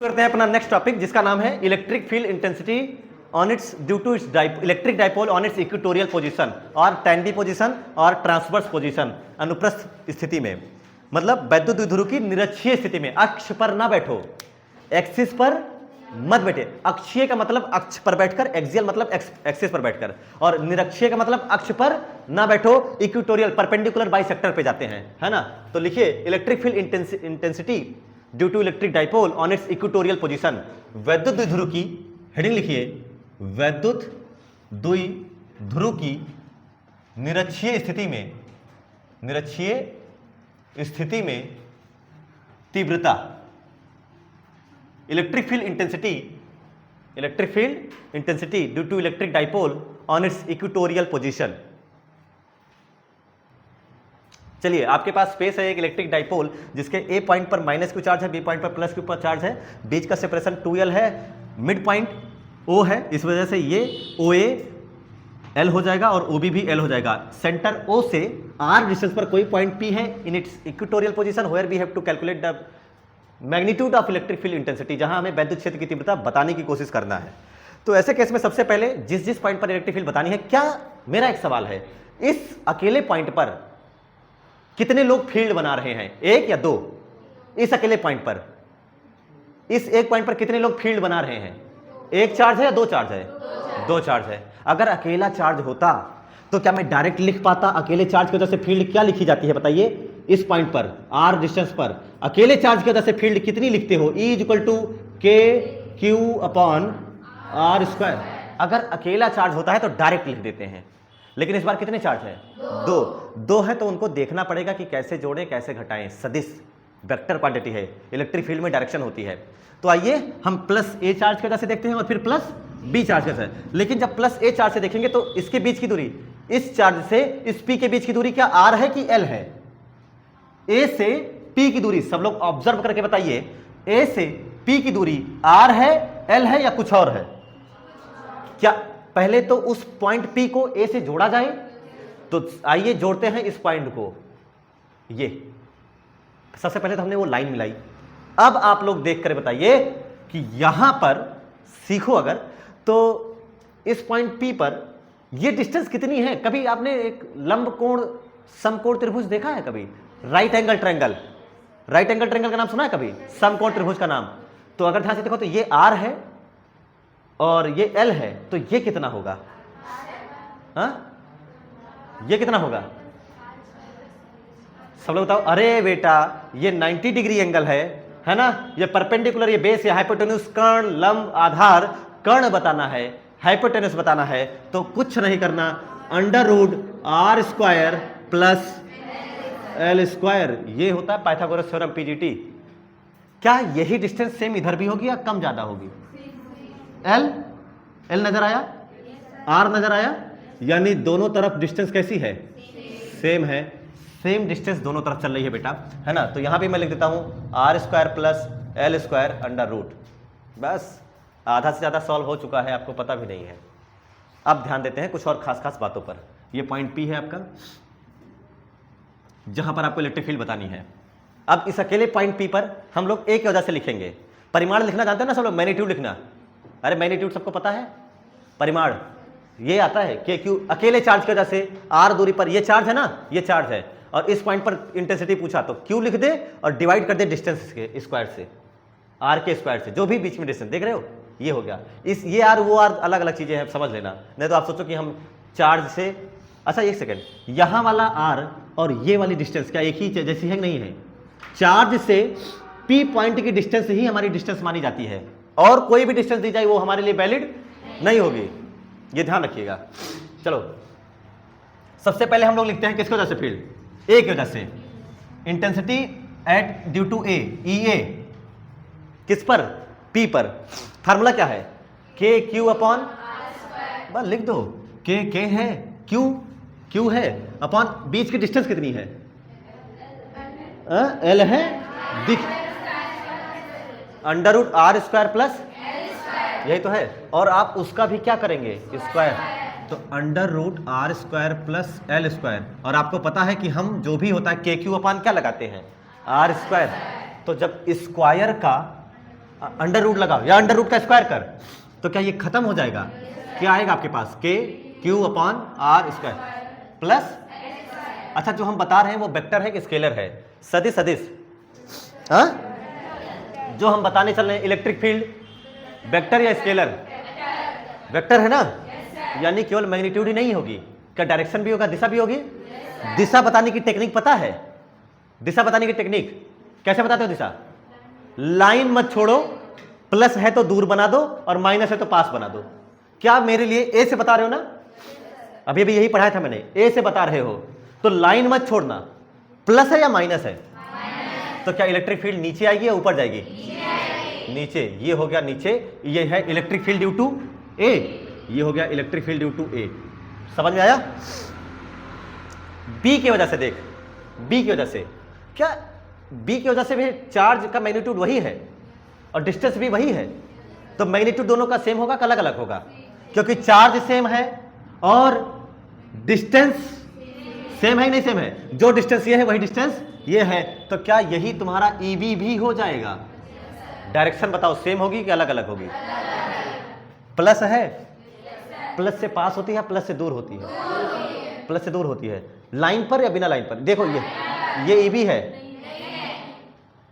करते हैं अपना नेक्स्ट टॉपिक जिसका नाम है electric field intensity on its due to its electric dipole on its equatorial position और टैंडी पोजीशन और ट्रांसवर्स पोजीशन अनुप्रस्थ स्थिति में। मतलब वैद्युत द्विध्रुव की निरक्षीय स्थिति में अक्ष पर ना बैठो, एक्सिस पर मत बैठे। अक्षीय का मतलब अक्ष पर बैठकर, एक्सियल मतलब एक्सिस पर बैठकर, और निरक्षीय का मतलब अक्ष पर ना बैठो, इक्वेटोरियल परपेंडिकुलर बाइसेक्टर पे जाते हैं, है ना। तो लिखिए electric field intensity due to electric dipole on its equatorial position. वैद्युत द्विध्रुव की हेडिंग लिखिए, वैद्युत द्विध्रुव की निरक्षीय स्थिति में तीव्रता, electric field intensity due to electric dipole on its equatorial position. चलिए, आपके पास स्पेस है एक इलेक्ट्रिक डाइपोल जिसके ए पॉइंट पर माइनस क्यू चार्ज है, बी पॉइंट पर प्लस क्यू चार्ज है, बीच का सेपरेशन 2l है, मिड पॉइंट O है, इस वजह से ये OA L हो जाएगा और OB भी L हो जाएगा। सेंटर O से R डिस्टेंस पर कोई पॉइंट P है in its equatorial position where we have to calculate the magnitude of electric field intensity, जहां हमें वैद्युत क्षेत्र की तीव्रता बताने की कोशिश करना है। तो ऐसे केस में सबसे पहले जिस पॉइंट पर इलेक्ट्रिक फील्ड बतानी है, क्या मेरा एक सवाल है, इस अकेले पॉइंट पर कितने लोग फील्ड बना रहे हैं, एक या दो? इस अकेले पॉइंट पर, इस एक पॉइंट पर कितने लोग फील्ड बना रहे हैं? एक चार्ज है या दो चार्ज है? दो चार्ज है। अगर अकेला चार्ज होता तो क्या मैं डायरेक्ट लिख पाता अकेले चार्ज की वजह से फील्ड क्या लिखी जाती है बताइए? इस पॉइंट पर r डिस्टेंस पर अकेले चार्ज की वजह से फील्ड कितनी लिखते हो? E इक्वल टू के क्यू अपॉन आर स्क्वायर। अगर अकेला चार्ज होता है तो डायरेक्ट लिख देते हैं, लेकिन इस बार कितने चार्ज है? दो है, तो उनको देखना पड़ेगा कि कैसे जोड़ें कैसे घटाएं। सदिश वेक्टर क्वांटिटी है, इलेक्ट्रिक फील्ड में डायरेक्शन होती है। तो आइए हम प्लस ए चार्ज की वजह से देखते हैं और फिर प्लस बी चार्ज की वजह से। लेकिन जब प्लस ए चार्ज से देखेंगे तो इसके बीच की दूरी, इस चार्ज से इस पी के बीच की दूरी क्या आर है कि एल है? ए से पी की दूरी, सब लोग ऑब्जर्व करके बताइए, ए से पी की दूरी आर है, एल है या कुछ और है? क्या पहले तो उस पॉइंट पी को ए से जोड़ा जाए? तो आइए जोड़ते हैं इस पॉइंट को। ये सबसे पहले तो हमने वो लाइन मिलाई। अब आप लोग देख कर बताइए कि यहां पर सीखो अगर, तो इस पॉइंट पी पर ये डिस्टेंस कितनी है? कभी आपने एक लंब कोण समकोण त्रिभुज देखा है कभी? राइट एंगल ट्रायंगल का नाम सुना है कभी? समकोण त्रिभुज का नाम। तो अगर ध्यान से देखो तो ये आर है और ये एल है, तो ये कितना होगा? ये कितना होगा? सब लोग बताओ। अरे बेटा, ये 90 डिग्री एंगल है ना? ये परपेंडिकुलर, ये बेस या हाइपोटेन्यूज, कर्ण, लंब, आधार, कर्ण बताना है, हाइपोटेन्यूज बताना है, तो कुछ नहीं करना, under root are square plus L square. ये होता है पाइथागोरस थ्योरम पीजीटी। क्या यही डिस्टेंस सेम इधर भी होगी या कम ज्यादा होगी? एल नजर आया, आर नजर आया, यानी दोनों तरफ डिस्टेंस कैसी है? सेम है, सेम डिस्टेंस दोनों तरफ चल रही है बेटा, है ना। तो यहां भी मैं लिख देता हूं R square plus L square under root. बस आधा से ज्यादा सॉल्व हो चुका है, आपको पता भी नहीं है। अब ध्यान देते हैं कुछ और खास बातों पर। ये पॉइंट पी है आपका, जहां पर आपको इलेक्ट्रिक फील्ड बतानी है। अब इस अकेले पॉइंट पी पर हम लोग ए की वजह से लिखेंगे। परिमाण लिखना जानते हैं ना सब लोग? मैग्नीट्यूड लिखना। अरे मैग्नीट्यूड सबको पता है, परिमाण ये आता है के क्यू। अकेले चार्ज की वजह से आर दूरी पर ये चार्ज है ना, ये चार्ज है, और इस पॉइंट पर इंटेंसिटी पूछा तो क्यू लिख दे और डिवाइड कर दे डिस्टेंस के स्क्वायर से, आर के स्क्वायर से, जो भी बीच में डिस्टेंस देख रहे हो ये हो गया। इस ये आर वो आर अलग अलग चीजें हैं, समझ लेना, नहीं तो आप सोचो कि हम चार्ज से। अच्छा एक सेकेंड, यहां वाला आर और ये वाली डिस्टेंस क्या एक ही जैसी है? नहीं है। चार्ज से पी पॉइंट की डिस्टेंस ही हमारी डिस्टेंस मानी जाती है, और कोई भी डिस्टेंस दी जाए वो हमारे लिए वैलिड नहीं होगी, ये ध्यान रखिएगा। चलो सबसे पहले हम लोग लिखते हैं किसकी वजह से फील्ड? ए की वजह से। इंटेंसिटी एट ड्यू टू ए, ई ए किस पर? पी पर। फार्मूला क्या है? के क्यू अपॉन, बस लिख दो, के है, क्यू है, अपॉन बीच की डिस्टेंस कितनी है? एल है, दिख under root are square plus, यही तो है। और आप उसका भी क्या करेंगे? स्क्वायर। तो under root are square plus L square. और आपको पता है कि हम जो भी होता है के क्यू अपान क्या लगाते हैं? R square. तो जब स्क्वायर का अंडर रूट लगाओ या अंडर रूट का स्क्वायर कर, तो क्या ये खत्म हो जाएगा? क्या आएगा आपके पास? K Q upon are square plus, अच्छा जो हम बता रहे हैं वो वेक्टर है कि स्केलर है? सदिश, सदिश, हाँ जो हम बताने चल रहे हैं इलेक्ट्रिक फील्ड वेक्टर या स्केलर? वेक्टर है ना, यानी केवल मैग्नीट्यूड ही नहीं होगी, क्या डायरेक्शन भी होगा, दिशा भी होगी? दिशा बताने की टेक्निक पता है? दिशा बताने की टेक्निक कैसे बताते हो दिशा? लाइन मत छोड़ो, प्लस है तो दूर बना दो और माइनस है तो पास बना दो। क्या मेरे लिए ए से बता रहे हो ना? अभी अभी यही पढ़ाया था मैंने, ए से बता रहे हो तो लाइन मत छोड़ना, प्लस है या माइनस है? तो क्या इलेक्ट्रिक फील्ड नीचे आएगी या ऊपर जाएगी? नीचे। ये हो गया नीचे, ये है इलेक्ट्रिक फील्ड ड्यू टू ए, ये हो गया इलेक्ट्रिक फील्ड ड्यू टू ए। समझ में आया? बी की वजह से देख, बी की वजह से क्या, बी की वजह से भी चार्ज का मैग्नीट्यूड वही है और डिस्टेंस भी वही है, तो मैग्नीट्यूड दोनों का सेम होगा कि अलग अलग होगा? क्योंकि चार्ज सेम है और डिस्टेंस सेम है, नहीं सेम है? जो डिस्टेंस ये है वही डिस्टेंस ये है, तो क्या यही तुम्हारा EB भी हो जाएगा? डायरेक्शन बताओ, सेम होगी कि अलग अलग होगी? प्लस है, प्लस से पास होती है, प्लस से दूर होती है? प्लस से दूर होती है। लाइन पर या बिना लाइन पर? देखो ये EB है,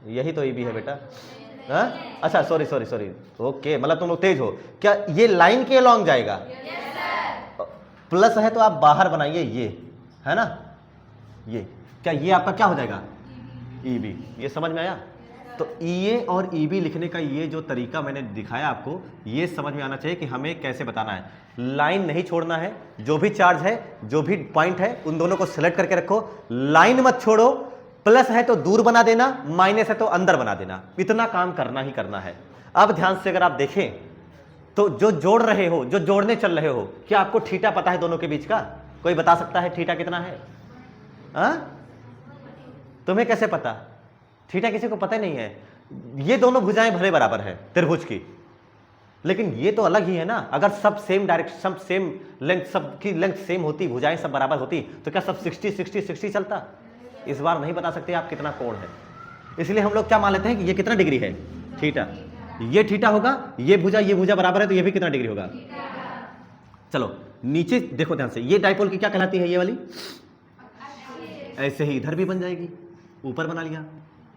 यही तो EB है बेटा। हाँ? अच्छा सॉरी सॉरी सॉरी, ओके, मतलब तुम लोग तेज हो। क्या ये लाइन के अलॉन्ग जाएगा? प्लस है तो आप बाहर बनाइए, ये है ना, ये क्या ये आपका क्या हो जाएगा? EB। ये समझ में आया? तो EA और EB लिखने का ये जो तरीका मैंने दिखाया आपको, ये समझ में आना चाहिए कि हमें कैसे बताना है। लाइन नहीं छोड़ना है, जो भी चार्ज है, जो भी पॉइंट है, उन दोनों को सिलेक्ट करके रखो, लाइन मत छोड़ो, प्लस है तो दूर बना देना, माइनस है तो अंदर बना देना, इतना काम करना ही करना है। अब ध्यान से अगर आप देखें तो जो जोड़ रहे हो, जो जोड़ने चल रहे हो, क्या आपको थीटा पता है दोनों के बीच का? कोई बता सकता है थीटा कितना है? तुम्हें कैसे पता? थीटा किसी को पता ही नहीं है। ये दोनों भुजाएं भले बराबर है त्रिभुज की, लेकिन ये तो अलग ही है ना। अगर सब सेम डायरेक्शन, सब सेम लेंथ, सबकी लेंथ सेम होती, भुजाएं सब बराबर होती, तो क्या सब 60 60 60 चलता? इस बार नहीं बता सकते आप कितना कोण है, इसलिए हम लोग क्या मान लेते हैं कि ये कितना डिग्री है? थीटा। ये थीटा होगा, ये भुजा बराबर है, तो ये भी कितना डिग्री होगा? चलो नीचे देखो ध्यान से, ये डाइपोल की क्या कहलाती है? ये वाली ऐसे ही इधर भी बन जाएगी, ऊपर बना लिया।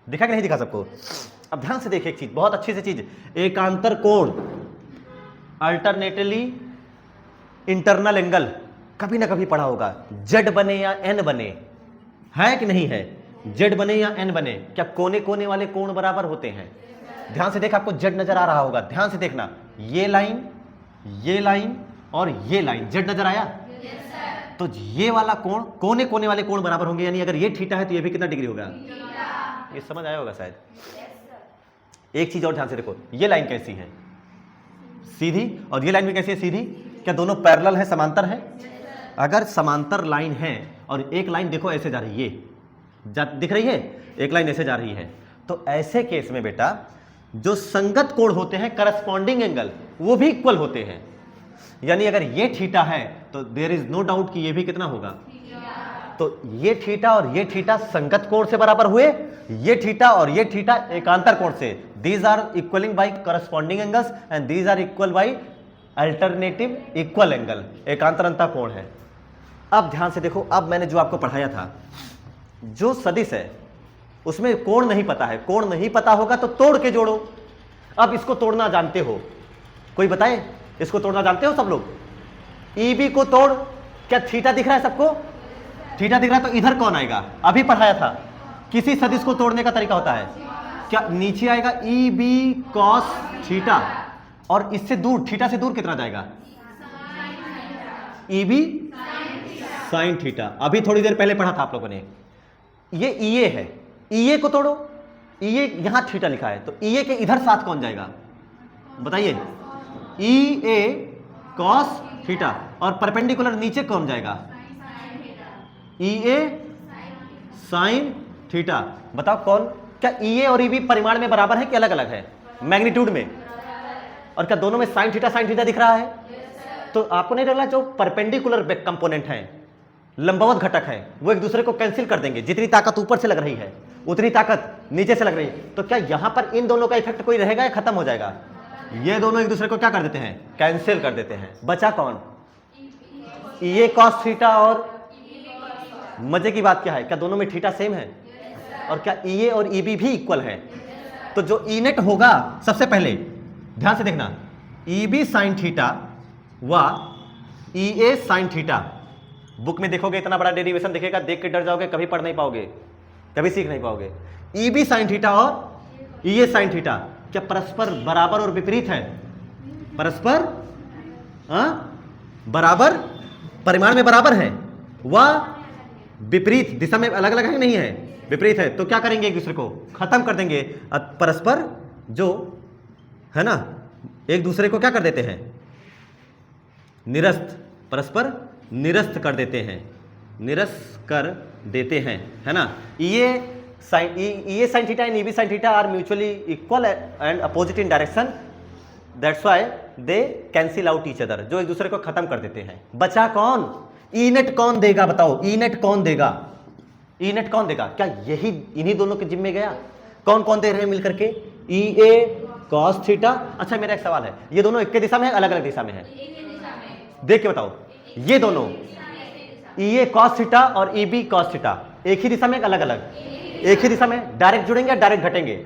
दिखा कि नहीं दिखा सबको? अब ध्यान से देखिए एक चीज, बहुत अच्छी सी चीज, एकांतर कोण, अल्टरनेटली इंटरनल एंगल, कभी ना कभी पढ़ा होगा। जेड बने या एन बने, है कि नहीं है? जेड बने या एन बने, क्या कोने कोने वाले कोण बराबर होते हैं? ध्यान से देख, आपको जेड नजर आ रहा होगा, ध्यान से देखना, ये लाइन और ये लाइन, जेड नजर आया? तो ये वाला कोण, कोने कोने वाले कोण बराबर होंगे, यानी अगर ये थीटा है तो ये भी कितना डिग्री होगा? ये समझ आया होगा शायद। एक चीज और ध्यान से देखो, ये लाइन कैसी है? सीधी, और ये लाइन भी कैसी है? सीधी। क्या दोनों पैरेलल है, समांतर है? अगर समांतर लाइन है और एक लाइन देखो ऐसे जा रही है, ये दिख रही है, एक लाइन ऐसे जा रही है, तो ऐसे केस में बेटा जो संगत कोण होते हैं, करस्पॉन्डिंग एंगल, वो भी इक्वल होते हैं। यानी अगर ये थीटा है तो देयर इज नो डाउट कि ये भी कितना होगा? तो ये थीटा और ये थीटा संगत कोण से बराबर हुए, ये थीटा और ये थीटा एकांतर कोण से। These are equaling by corresponding angles and these are equal by alternative equal angle, एकांतरंता कोण है। अब ध्यान से देखो, अब मैंने जो आपको पढ़ाया था, जो सदिश है उसमें कोण नहीं पता है, कोण नहीं पता होगा तो तोड़ के जोड़ो। अब इसको तोड़ना जानते हो? कोई बताए, इसको तोड़ना जानते हो सब लोग? EB को तोड़, क्या थीटा दिख रहा है सबको? थीटा दिख रहा है, तो इधर कौन आएगा? अभी पढ़ाया था, किसी सदिश को तोड़ने का तरीका होता है क्या? नीचे आएगा EB cos थीटा, और इससे दूर, थीटा से दूर कितना जाएगा? EB sine theta. अभी थोड़ी देर पहले पढ़ा था आप लोगों ने। ये EA है, EA को तोड़ो, EA यहां थीटा लिखा है, तो EA के इधर साथ कौन जाएगा बताइए? EA cos थीटा, और परपेंडिकुलर नीचे कौन जाएगा? EA sine theta. बताओ कौन? क्या EA और EB परिमाण में बराबर है कि अलग अलग है? मैग्नीट्यूड में। और क्या दोनों में साइन थीटा दिख रहा है? तो आपको नहीं लग रहा जो परपेंडिकुलर कंपोनेंट है, लंबवत घटक है, वो एक दूसरे को कैंसिल कर देंगे, जितनी ताकत ऊपर से लग रही है उतनी ताकत नीचे से लग रही है। तो क्या यहां पर इन दोनों का इफेक्ट कोई रहेगा या खत्म हो जाएगा? ये दोनों एक दूसरे को क्या कर देते हैं? कैंसिल कर देते हैं। बचा कौन? ये कॉस थीटा। और मजे की बात क्या है, क्या दोनों में थीटा सेम है? और क्या ई और ई बी भी इक्वल है? तो जो ई नेट होगा, सबसे पहले ध्यान से देखना, ई बी साइन थीटा व ई ए साइन थीटा। बुक में देखोगे इतना बड़ा डेरिवेशन दिखेगा, देख के डर जाओगे, कभी पढ़ नहीं पाओगे, कभी सीख नहीं पाओगे। ई बी साइन थीटा और ई ए साइन थीटा क्या परस्पर बराबर और विपरीत है? परस्पर बराबर, परिमाण में बराबर है, वह विपरीत दिशा में अलग अलग है, नहीं है, विपरीत है। तो क्या करेंगे? एक दूसरे को खत्म कर देंगे। परस्पर जो है ना, एक दूसरे को क्या कर देते हैं? निरस्त, परस्पर निरस्त कर देते हैं, निरस्त कर देते हैं, है ना। ये sine theta and EB sine theta are mutually equal and opposite in direction, that's why they cancel out each other, जो एक दूसरे को खत्म कर देते हैं। बचा कौन? ई नेट कौन देगा? बताओ, ई नेट कौन देगा? ई नेट कौन देगा? क्या यही इन्हीं दोनों के जिम्मे गया? कौन कौन दे रहे हैं मिलकर के? ई ए कॉस थीटा। अच्छा मेरा एक सवाल है, ये दोनों एक के दिशा में है, अलग अलग दिशा में है? देख के बताओ, ये दोनों ई ए कॉस थीटा और ई बी कॉस थीटा एक ही दिशा में, अलग अलग? एक ही दिशा में। डायरेक्ट जुड़ेंगे या डायरेक्ट घटेंगे?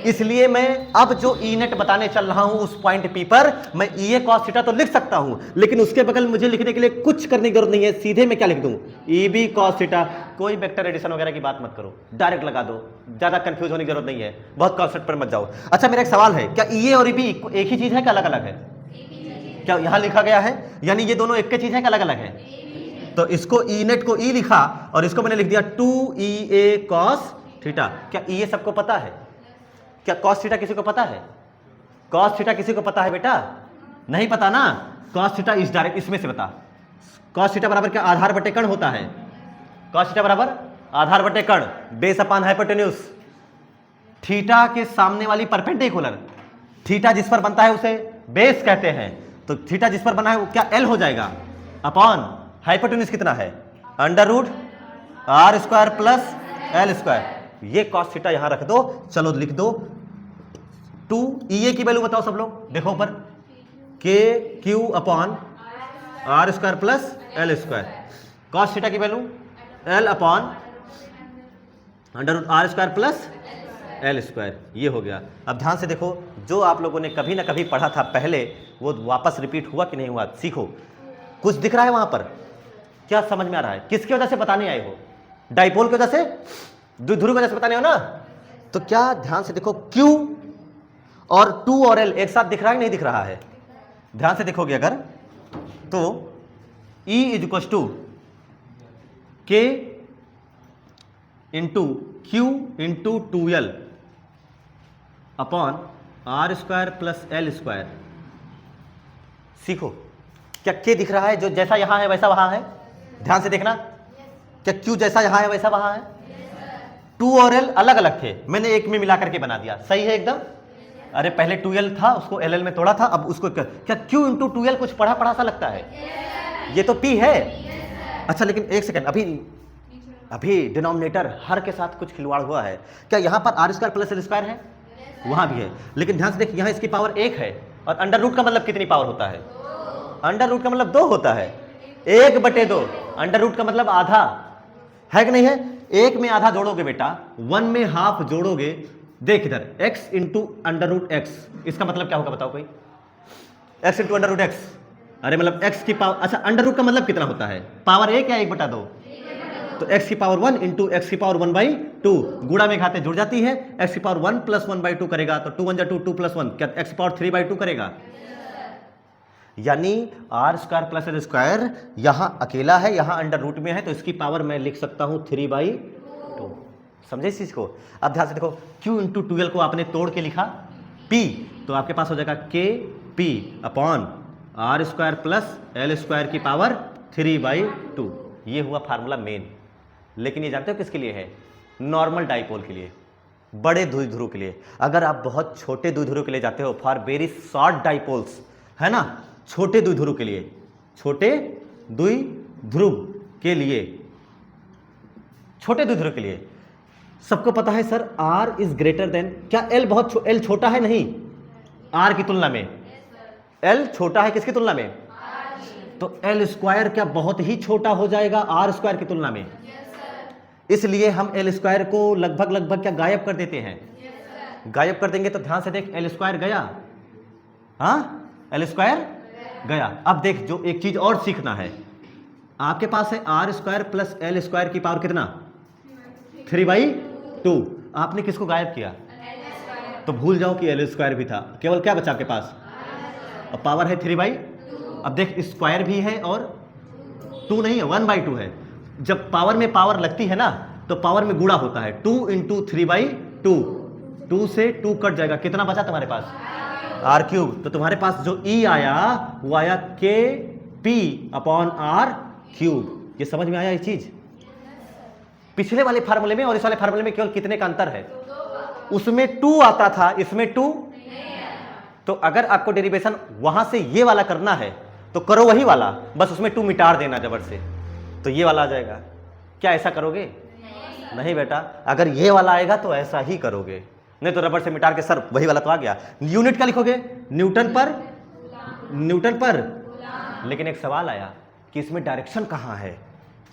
इसलिए मैं अब जो ई नेट बताने चल रहा हूं उस पॉइंट पी पर मैं ई ए कॉस थीटा तो लिख सकता हूं, लेकिन उसके बगल मुझे लिखने के लिए कुछ करने की जरूरत नहीं है। सीधे मैं क्या लिख दूं? E B cos theta. कोई वेक्टर एडिशन वगैरह की बात मत करो, डायरेक्ट लगा दो, ज्यादा कंफ्यूज होने की जरूरत नहीं है, बहुत कॉन्सेप्ट पर मत जाओ। अच्छा मेरा एक सवाल है, क्या ई ए और ई बी एक ही चीज है क्या अलग अलग है? क्या यहां लिखा गया है, यानी ये दोनों एक की चीज है क्या अलग अलग है? तो इसको ई नेट को ई लिखा और इसको मैंने लिख दिया 2EA कॉस थीटा। क्या ई ए सबको पता है? क्या कॉस थीटा किसी को पता है? कॉस थीटा किसी को पता है बेटा? नहीं पता ना। कॉस थीटा इस डायरेक्ट, इसमें से बता, कॉस थीटा बराबर क्या? आधार बटे कर्ण होता है। कॉस थीटा बराबर आधार बटे कर्ण, बेस अपान हाइपोटेन्यूज। थीटा के सामने वाली परपेंडिकुलर, थीटा जिस पर बनता है उसे बेस कहते हैं। तो थीटा जिस पर बना है वो क्या? एल हो जाएगा, अपॉन हाइपोटेन्यूज कितना है? Under root are square plus L square. ये कॉस थीटा यहां रख दो। चलो लिख दो 2EA की वैल्यू बताओ सब लोग, देखो ऊपर, के Q upon are square plus L square. Cos theta की value l upon under root are square plus L square. ये हो गया। अब ध्यान से देखो, जो आप लोगों ने कभी ना कभी पढ़ा था पहले वो वापस रिपीट हुआ कि नहीं हुआ, सीखो। कुछ दिख रहा है वहां पर? क्या समझ में आ रहा है? किसकी वजह से बताने आए हो? डाइपोल की वजह से, द्विध्रुव की वजह से बताने हो ना? तो क्या ध्यान से देखो, Q और 2 और L एक साथ दिख रहा है नहीं दिख रहा है? ध्यान से देखोगे अगर तो E is two K into Q into 2L upon are square plus L square. सीखो, क्या K दिख रहा है? जो जैसा यहां है वैसा वहां है? ध्यान से देखना, क्या Q जैसा यहां है वैसा वहां है? 2 और L अलग अलग थे, मैंने एक में मिला करके बना दिया, सही है एकदम? अरे पहले 2L था, उसको LL में तोड़ा था, अब उसको क्या Q इंटू 2L कुछ पढ़ा पढ़ा सा लगता है? ये तो P है। अच्छा लेकिन एक सेकंड, अभी डिनोमिनेटर हर के साथ कुछ खिलवाड़ हुआ है। क्या यहाँ पर R square plus L square है? वहां भी है, लेकिन ध्यान से देख, यहाँ इसकी पावर 1 है और अंडर रूट का मतलब कितनी पावर होता है? अंडर रूट का मतलब 2 होता है, 1/2। अंडर रूट का मतलब आधा है कि नहीं है? 1 में आधा जोड़ोगे बेटा, 1 में हाफ जोड़ोगे। देख इधर, x into under root X, इसका मतलब क्या होगा बताओ कोई? x into under root X, अरे मतलब x की पावर, अच्छा अंडर रूट का मतलब कितना होता है? पावर 1 या 1/2? तो x की पावर 1 इंटू एक्स की पावर 1/2, गुणा में घाते जुड़ जाती है। x की पावर 1 प्लस 1/2 करेगा तो 2 1 जा 2, 2 प्लस 1, क्या x की पावर 3/2 करेगा? यानी R square plus L square यहां अकेला है, यहां अंडर रूट में है, तो इसकी पावर मैं लिख सकता हूं 3/2। समझे इस चीज को? अब ध्यान से देखो, Q इंटू 2L को आपने तोड़ के लिखा P, तो आपके पास हो जाएगा KP upon are square plus L square की पावर 3/2। ये हुआ फार्मूला मेन। लेकिन ये जानते हो किसके लिए है? नॉर्मल डाइपोल के लिए, बड़े द्विध्रुव के लिए। अगर आप बहुत छोटे द्विध्रुव के लिए जाते हो, फॉर वेरी शॉर्ट डाइपोल्स, है ना, छोटे द्विध्रुव के लिए, छोटे द्विध्रुव के लिए, छोटे द्विध्रुव के लिए सबको पता है sir R is greater than, क्या L बहुत L छोटा है? नहीं, R की तुलना में L छोटा है किसकी तुलना में? तो L स्क्वायर क्या बहुत ही छोटा हो जाएगा R स्क्वायर की तुलना में? इसलिए हम L स्क्वायर को लगभग क्या गायब कर देते हैं? गायब कर देंगे। तो ध्यान से देख, L स्क्वायर गया, हाँ L स्क्वायर गया। अब देख, जो एक चीज और सीखना है, आपके पास है R square plus L square की पावर कितना? 3/2। आपने किसको गायब किया? तो भूल जाओ कि L स्क्वायर भी था, केवल क्या बचा आपके पास? अब पावर है 3/2। अब देख, स्क्वायर भी है और 2 नहीं है, 1/2 है। जब पावर में पावर लगती है ना, तो पावर में गुणा होता है। 2 × 3/2, 2 से 2 कट जाएगा, कितना बचा तुम्हारे पास? R³। तो तुम्हारे पास जो E आया वो आया KP/R³। ये समझ में आया ये चीज? पिछले वाले फार्मूले में और इस वाले फार्मूले में केवल कितने का अंतर है? उसमें 2 आता था, इसमें 2 तो अगर आपको डेरिवेशन वहां से ये वाला करना है तो करो वही वाला, बस उसमें 2 मिटा देना जबर से, तो ये वाला आ जाएगा। क्या ऐसा करोगे? नहीं बेटा, अगर ये वाला आएगा तो ऐसा ही करोगे, नहीं तो रबर से मिटा के सर वही वाला तो आ गया। यूनिट क्या लिखोगे? न्यूटन पर। लेकिन एक सवाल आया कि इसमें डायरेक्शन कहाँ है?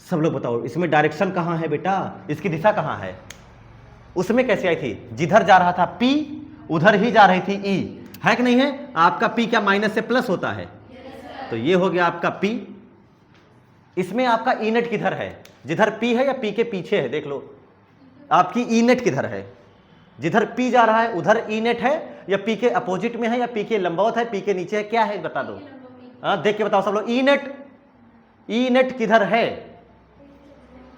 सब लोग बताओ, इसमें डायरेक्शन कहाँ है बेटा? इसकी दिशा कहाँ है? उसमें कैसे आई थी? जिधर जा रहा था P उधर ही जा रही थी E, है कि नहीं है? आपका P क्या माइनस से प्लस होता है? तो ये हो गया आपका P। इसमें आपका E नेट किधर है? जिधर P है या P के पीछे है? देख लो, आपकी E नेट किधर है? जिधर P जा रहा है उधर E नेट है, या P के अपोजिट में है, या P के लंबवत है, P के नीचे है, क्या है बता दो। हाँ देख के बताओ सब लोग, E नेट किधर है?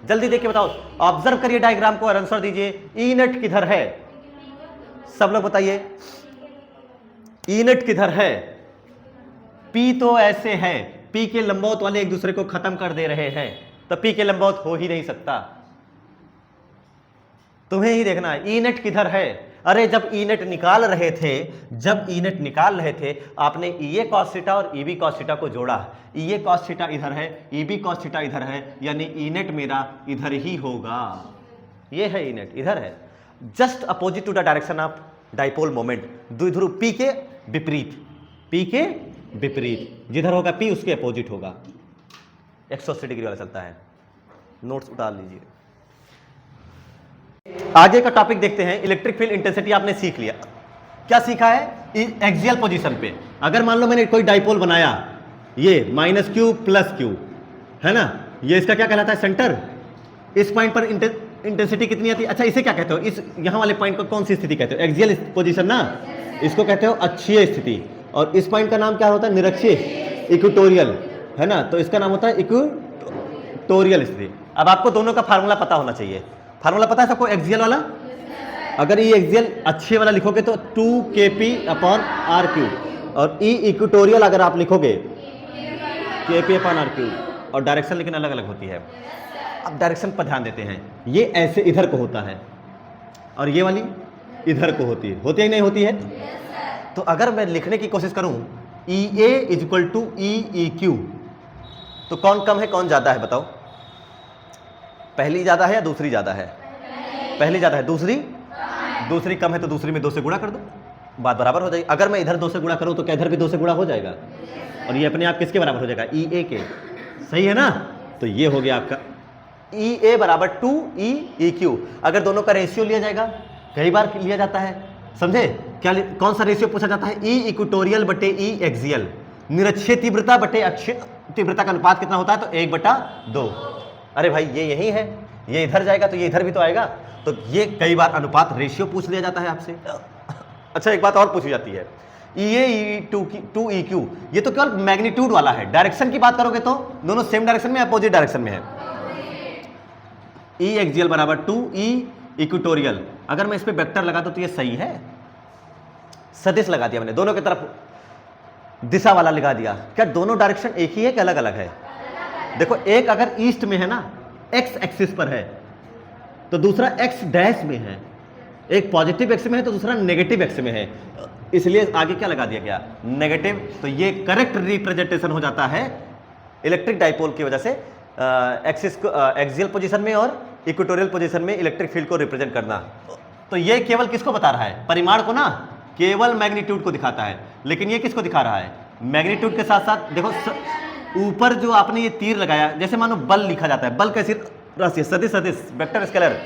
जल्दी देख के बताओ, ऑब्जर्व करिए डायग्राम को और आंसर दीजिए। E नेट किधर है? सब लोग बताइए, E नेट किधर है? P तो ऐसे है, P के लंबवत वाले एक दूसरे को खत्म कर दे रहे हैं, तो P के लंबवत हो ही नहीं सकता। तुम्हें ही देखना है E नेट किधर है। अरे जब E नेट निकाल रहे थे, आपने EA cos थीटा और EB cos थीटा को जोड़ा। EA cos थीटा इधर है, EB cos थीटा इधर है, यानी E नेट मेरा इधर ही होगा। ये है E नेट, इधर है, just opposite to the direction of dipole moment, द्विध्रुव P के विपरीत। जिधर होगा P उसके अपोजिट होगा। 180 डिग्री वाला चलता है। नोट्स उतार लीजिए। आगे का टॉपिक देखते हैं। इलेक्ट्रिक फील्ड इंटेंसिटी आपने सीख लिया। क्या सीखा है? एक्सियल पोजीशन पे अगर मान लो मैंने कोई डाइपोल बनाया, ये -q + q है ना, ये इसका क्या कहलाता है? सेंटर। इस पॉइंट पर इंटेंसिटी कितनी आती है? अच्छा, इसे क्या कहते हो? इस यहां वाले पॉइंट को कौन सी स्थिति कहते हो? एक्सियल पोजीशन ना, इसको कहते हो अक्षीय स्थिति। और इस पॉइंट का नाम क्या होता है? निरक्षीय, इक्वेटोरियल, है ना, तो इसका नाम होता है इक्वेटोरियल स्थिति। अब आपको दोनों का फार्मूला पता होना चाहिए। फार्मूला पता है सबको? एक्सियल वाला, अगर ये एक्सियल अच्छे वाला लिखोगे तो 2kp/r³, और ई इक्वेटोरियल अगर आप लिखोगे kp/r³, और डायरेक्शन लेकिन अलग अलग होती है। अब डायरेक्शन पर ध्यान देते हैं, ये ऐसे इधर को होता है और ये वाली इधर को होती है नहीं होती है? तो अगर मैं लिखने की कोशिश करूं EA = EEQ, तो कौन कम है कौन ज्यादा है बताओ? पहली ज्यादा है या दूसरी ज्यादा है? पहली ज्यादा है। दूसरी कम है, तो दूसरी में 2 से गुणा कर दो, बात बराबर हो जाएगी। अगर मैं इधर 2 से गुणा करूं तो क्या इधर भी 2 से गुणा हो जाएगा? और ये अपने आप किसके बराबर हो जाएगा? EA के। सही है ना? तो ये हो गया आपका EA = 2EEQ। अगर दोनों का रेशियो लिया जाएगा, कई बार लिया जाता है, समझे? क्या कौन सा रेशियो पूछा जाता है? E इक्वेटोरियल बटे E एक्सियल। निरक्षीय तीव्रता बटे अक्षीय तीव्रता का अनुपात कितना होता है? तो 1/2। अरे भाई ये यही है, ये इधर जाएगा तो ये इधर भी तो आएगा। तो ये कई बार अनुपात रेशियो पूछ लिया जाता है आपसे। अच्छा, एक बात और पूछी जाती है, EA 2EQ, ये तो केवल मैग्नीट्यूड वाला है। डायरेक्शन की बात करोगे तो दोनों सेम डायरेक्शन में, अपोजिट डायरेक्शन में है। E axial = 2E equatorial. अगर मैं इस पे वेक्टर लगा दूं तो ये सही है, सदिश लगा दिया मैंने, दोनों की तरफ दिशा वाला लगा दिया। क्या दोनों डायरेक्शन एक ही है कि अलग अलग है? देखो, एक अगर ईस्ट में है ना, एक्स एक्सिस पर है, तो दूसरा एक्स डैश में है। एक पॉजिटिव एक्स में है तो दूसरा नेगेटिव एक्स में है, इसलिए आगे क्या लगा दिया गया? नेगेटिव। तो ये करेक्ट रिप्रेजेंटेशन हो जाता है इलेक्ट्रिक डाइपोल की वजह से एक्सिस को एक्सियल पोजीशन में और इक्वेटोरियल पोजीशन में इलेक्ट्रिक फील्ड को रिप्रेजेंट करना। तो ये केवल किसको बता रहा है? परिमाण को ना, केवल मैग्नीट्यूड को दिखाता है। लेकिन ये किसको दिखा रहा है? मैग्नीट्यूड के साथ साथ देखो ऊपर जो आपने ये तीर लगाया, जैसे मानो बल लिखा जाता है, बल कैसी राशि? सदिश, सदिश, वेक्टर, स्केलर,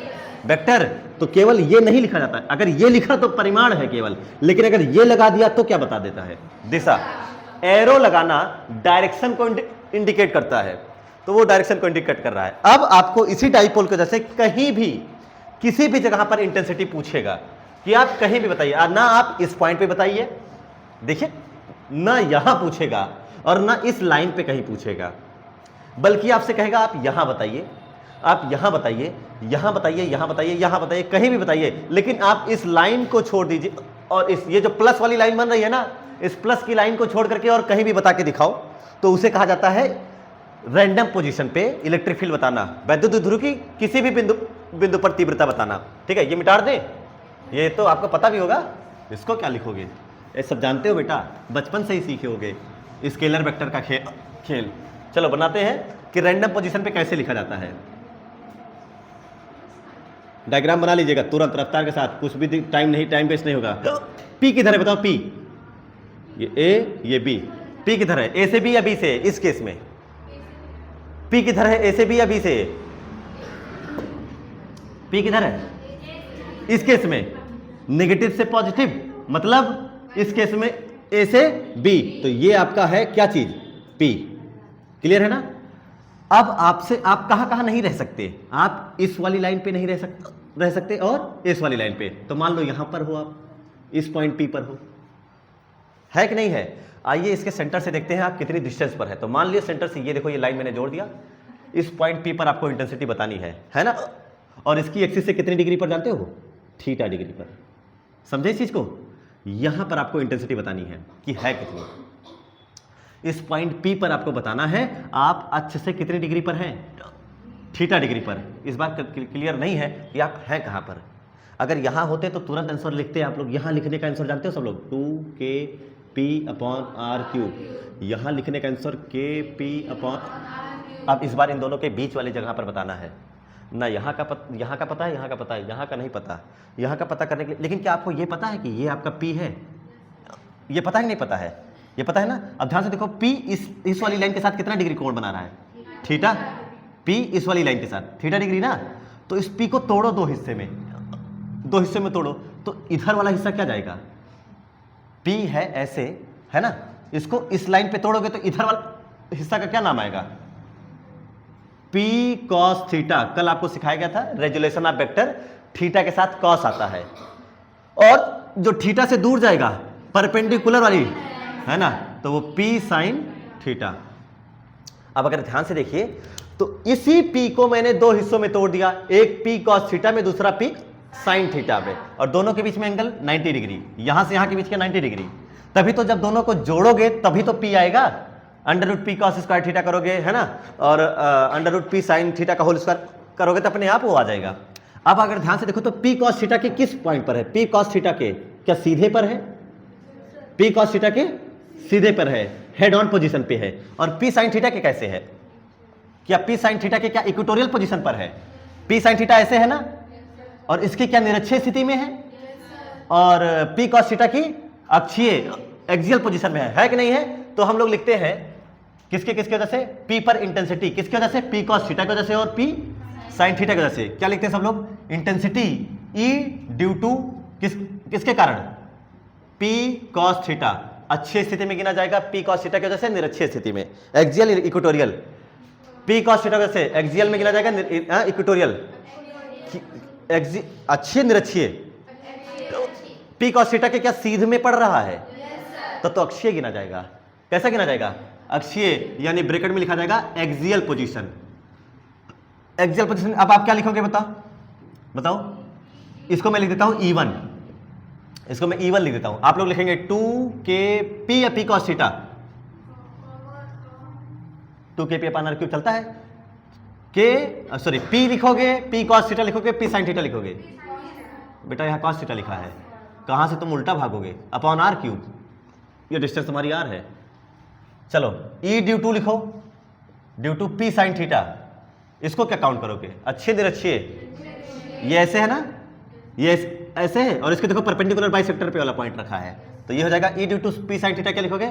वेक्टर। तो केवल ये नहीं लिखा जाता है। अगर ये लिखा तो परिमाण है केवल, लेकिन अगर ये लगा दिया तो क्या बता देता है? दिशा। एरो लगाना डायरेक्शन को इंडिकेट करता है, तो वो डायरेक्शन को इंडिकेट कर रहा है। अब आपको इसी डाइपोल के जैसे कहीं भी किसी भी जगह पर इंटेंसिटी पूछेगा कि आप कहीं भी बताइए, ना आप इस पॉइंट पे बताइए, देखिए, ना यहां पूछेगा और ना इस लाइन पे कहीं पूछेगा, बल्कि आपसे कहेगा आप यहां बताइए, आप यहां बताइए, यहां बताइए, यहां बताइए, यहां बताइए, कहीं भी बताइए, लेकिन आप इस लाइन को छोड़ दीजिए और इस ये जो प्लस वाली लाइन बन रही है ना, इस प्लस की लाइन को छोड़ करके और कहीं भी बता के दिखाओ, तो उसे कहा जाता है रैंडम पोजीशन पे इलेक्ट्रिक फील्ड बताना, वैद्युत ध्रुव की किसी भी बिंदु पर तीव्रता बताना। ठीक है, ये मिटा दें, ये तो आपको पता भी होगा, इसको क्या लिखोगे? ये सब जानते हो बेटा, बचपन से ही सीखे होगे स्केलर वेक्टर का खेल। चलो बनाते हैं कि रैंडम पोजीशन पे कैसे लिखा जाता है। डायग्राम बना लीजिएगा तुरंत रफ्तार के साथ, कुछ भी टाइम वेस्ट नहीं होगा। पी किधर है बताओ? पी, ये ए, ये बी। पी किधर है? ए से बी या बी से? इस केस में पी किधर है? ए से बी या बी से? पी किधर है इस केस में? नेगेटिव से पॉजिटिव, मतलब इस केस में ए से बी। तो ये आपका है क्या चीज? पी। क्लियर है ना? अब आपसे आप कहां कहां नहीं रह सकते? आप इस वाली लाइन पे नहीं रह सकते और इस वाली लाइन पे। तो मान लो यहां पर हो, आप इस पॉइंट पी पर हो, है कि नहीं है? आइए इसके सेंटर से देखते हैं आप कितनी डिस्टेंस पर है। तो मान लिया सेंटर से, ये देखो ये लाइन मैंने जोड़ दिया, इस पॉइंट पी पर आपको इंटेंसिटी बतानी है ना? और इसकी एक्सिस से कितनी डिग्री पर जानते हो? थीटा डिग्री पर। समझे इस चीज को? यहां पर आपको इंटेंसिटी बतानी है कि है कितनी। इस पॉइंट पी पर आपको बताना है आप अक्ष से कितनी डिग्री पर हैं? थीटा डिग्री पर। इस बात क्लियर नहीं है कि आप हैं कहां पर। अगर यहां होते तो तुरंत आंसर लिखते आप लोग। यहां लिखने का आंसर जानते हो सब लोग? 2kp/r³। यहां लिखने का आंसर kp/। अब इस बार इन दोनों के बीच वाली जगह पर बताना है ना। यहाँ का पता है, यहाँ का पता है, यहाँ का नहीं पता। यहाँ का पता करने के लिए, लेकिन क्या आपको ये पता है कि ये आपका P है? ये पता है कि नहीं पता है? ये पता है ना? अब ध्यान से देखो, P इस वाली लाइन के साथ कितना डिग्री कोण बना रहा है? थीटा। P इस वाली लाइन के साथ थीटा डिग्री ना। तो इस P को तोड़ो दो हिस्से में तोड़ो, तो इधर वाला हिस्सा क्या जाएगा? P है ऐसे, है ना? इसको इस लाइन पे तोड़ोगे तो इधर वाला हिस्सा का क्या नाम आएगा? P cos theta. कल आपको सिखाया गया था रेजुलेशन ऑफ वेक्टर, थीटा के साथ cos आता है, और जो थीटा से दूर जाएगा परपेंडिकुलर वाली, है ना, तो वो P sin थीटा। अब अगर ध्यान से देखिए तो इसी P को मैंने दो हिस्सों में तोड़ दिया, एक P cos थीटा में, दूसरा P sin थीटा में, और दोनों के बीच में एंगल 90 डिग्री, यहां से यहां के बीच के 90 डिग्री। तभी तो जब दोनों को जोड़ोगे तभी तो P आएगा। √P cos स्क्वायर थीटा करोगे, है ना, और √P sin थीटा का होल स्क्वायर करोगे तो अपने आप वो आ जाएगा। अब अगर ध्यान से देखो तो P cos थीटा के किस पॉइंट पर है? P cos थीटा के क्या सीधे पर है? P cos थीटा के सीधे पर है, हेड ऑन पोजीशन पे है। और P sin थीटा के कैसे है? क्या P sin थीटा के क्या इक्वेटोरियल पोजीशन पर है? P sin थीटा ऐसे है ना, और इसकी क्या निरक्षीय स्थिति में है? और P cos थीटा की अक्षीय एक्सियल पोजीशन में है कि नहीं है? तो हम लोग लिखते हैं किसके वजह से? P पर इंटेंसिटी किसकी वजह से? P cos थीटा की वजह से और P sin थीटा की वजह से। क्या लिखते हैं सब लोग? इंटेंसिटी E ड्यू टू किसके कारण? P cos थीटा अच्छी स्थिति में गिना जाएगा, P cos थीटा की वजह से निरक्षीय स्थिति में, axial equatorial. P cos theta की वजह से एक्सियल में गिना जाएगा, इक्वेटोरियल, अच्छी निरक्षीय। P cos थीटा के क्या सीधे में पड़ रहा है? तो अक्षीय गिना जाएगा। कैसा गिना जाएगा? अक्षीय, यानी ब्रैकेट में लिखा जाएगा एक्सियल पोजीशन। Axial position. अब आप क्या लिखोगे बताओ? इसको मैं लिख देता हूं E1, इसको मैं E1 लिख देता हूं। आप लोग लिखेंगे 2kp या P cos थीटा? 2kp/r³ चलता है। P लिखोगे, P cos थीटा लिखोगे, P sin थीटा लिखोगे? बेटा यहाँ cos थीटा लिखा है, कहां से तुम उल्टा भागोगे? /r³, ये डिस्टेंस तुम्हारी r है। चलो E ड्यू टू लिखो, due to P sin theta, इसको क्या काउंट करोगे, अच्छे निरक्षीय, ये ऐसे है ना, ये ऐसे है, और इसके देखो परपेंडिकुलर बाइसेक्टर पे वाला पॉइंट रखा है, तो ये हो जाएगा E due to P sine theta, क्या लिखोगे,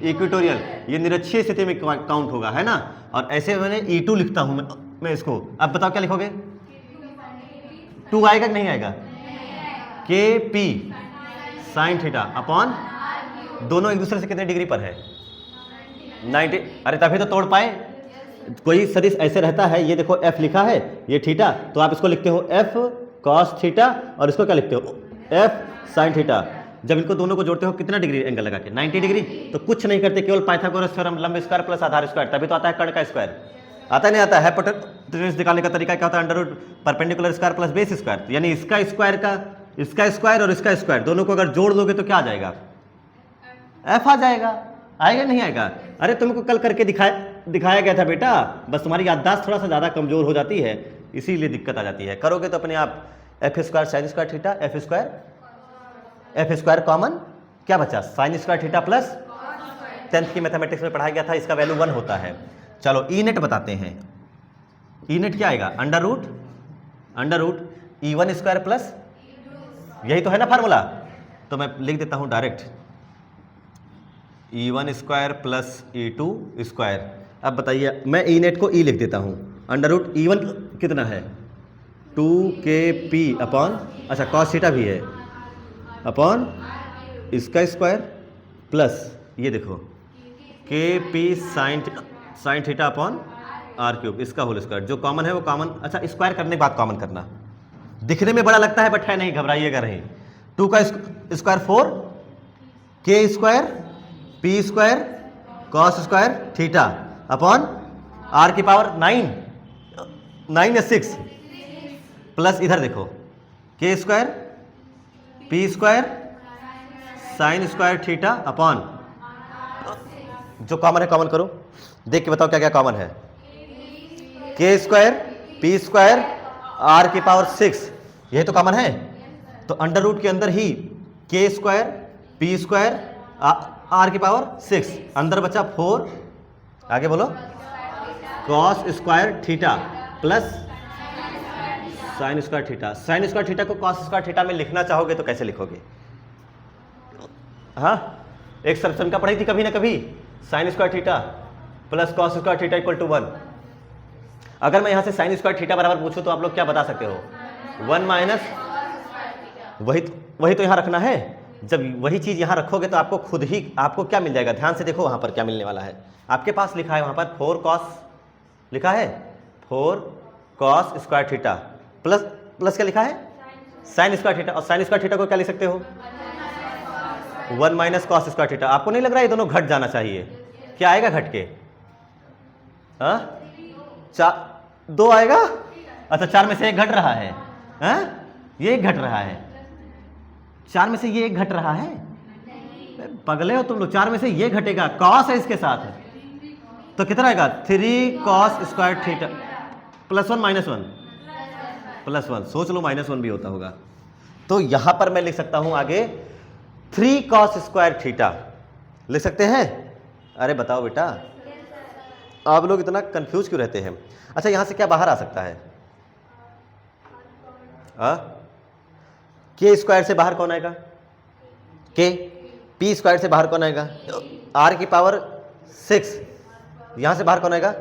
इक्वेटोरियल, ये निरक्षीय स्थिति में काउंट होगा, है ना। और ऐसे मैंने E2 लिखता हूं मैं इसको, अब बताओ क्या लिखोगे, 2 आएगा कि नहीं आएगा, के पी साइन थीटा अपॉन, दोनों एक दूसरे से कितने डिग्री पर है, 90, अरे तभी तो तोड़ पाए। कोई सदिश ऐसे रहता है, ये देखो f लिखा है, ये थीटा, तो आप इसको लिखते हो f cos थीटा, और इसको क्या लिखते हो, f sin थीटा। जब इनको दोनों को जोड़ते हो कितना डिग्री एंगल लगा के, 90 डिग्री। तो कुछ नहीं करते, केवल पाइथागोरस थ्योरम, लंब स्क्वायर प्लस आधार स्क्वायर, तभी तो आता है कर्ण का स्क्वायर। आता नहीं आता है, हाइपोटेन्यूज निकालने का तरीका क्या होता है, under root perpendicular square plus base square, यानी इसका स्क्वायर का, इसका स्क्वायर और इसका स्क्वायर दोनों को अगर जोड़ दोगे तो क्या आ जाएगा, f आ जाएगा। आएगा नहीं आएगा, अरे तुमको कल करके दिखाया गया था बेटा, बस तुम्हारी याददाश्त थोड़ा सा ज़्यादा कमजोर हो जाती है, इसीलिए दिक्कत आ जाती है। करोगे तो अपने आप F square sine square theta, F square common, क्या बचा, sign square theta plus, 10th की मैथमेटिक्स में पढ़ाया गया था, इसका वैल्यू 1 होता है। चलो ई नेट बताते हैं, ई नेट क्या आएगा, under root E1 square plus, यही तो है ना फार्मूला, तो मैं लिख देता हूँ direct, E1 square plus E2 square. अब बताइए, मैं ई नेट को ई लिख देता हूँ, अंडर रूट E1 कितना है, 2kp अपॉन, अच्छा कॉस थीटा भी है, अपॉन इसका स्क्वायर प्लस ये देखो kp sine theta upon R cube, इसका होल स्क्वायर, जो कॉमन है वो कॉमन, अच्छा स्क्वायर करने के बाद कॉमन करना, दिखने में बड़ा लगता है बट है नहीं, घबराइएगा नहीं। 2 का square 4, k square p square cos square theta upon r की पावर 9 या 6, प्लस इधर देखो k square p square sine square theta upon, जो कॉमन है कॉमन करो, देख के बताओ क्या क्या कॉमन है, k square p square r की पावर 6, यही तो कॉमन है। तो अंडर रूट के अंदर ही k square p square r की पावर 6, अंदर बचा 4, आगे बोलो, cos square theta plus sign square theta. Sign square theta को कॉस स्क्वायर थीटा में लिखना चाहोगे तो कैसे लिखोगे, हाँ एक सरसनका पढ़ी थी कभी ना कभी, sine square theta plus cos square theta equal to 1। अगर मैं यहां से साइन स्क्वायर थीटा बराबर पूछूं तो आप लोग क्या बता सकते हो, 1 माइनस, वही तो यहां रखना है। जब वही चीज यहां रखोगे तो आपको खुद ही, आपको क्या मिल जाएगा, ध्यान से देखो वहां पर क्या मिलने वाला है, आपके पास लिखा है वहां पर 4 कॉस लिखा है, 4 कॉस स्क्वायर थीटा प्लस क्या लिखा है, साइन स्क्वायर थीटा, और साइन स्क्वायर थीटा को क्या लिख सकते हो, 1 माइनस कॉस स्क्वायर थीटा। आपको नहीं लग रहा है ये दोनों घट जाना चाहिए, क्या आएगा घट के, हाँ 2 आएगा, अच्छा 4 में से 1 घट रहा है, हाँ ये 1 घट रहा है, 4 में से ये 1 घट रहा है, पगले हो तुम लोग, 4 में से ये घटेगा, कॉस है इसके साथ, तो कितना आएगा, 3 cos square theta plus 1 minus 1 plus 1, सोच लो -1 भी होता होगा। तो यहां पर मैं लिख सकता हूं आगे 3 कॉस स्क्वायर थीटा लिख सकते हैं। अरे बताओ बेटा, आप लोग इतना कंफ्यूज क्यों रहते हैं। अच्छा यहां से क्या बाहर आ सकता है, के स्क्वायर से बाहर कौन आएगा, के, पी स्क्वायर से बाहर कौन आएगा, आर की पावर 6, यहां से बाहर कौन आएगा,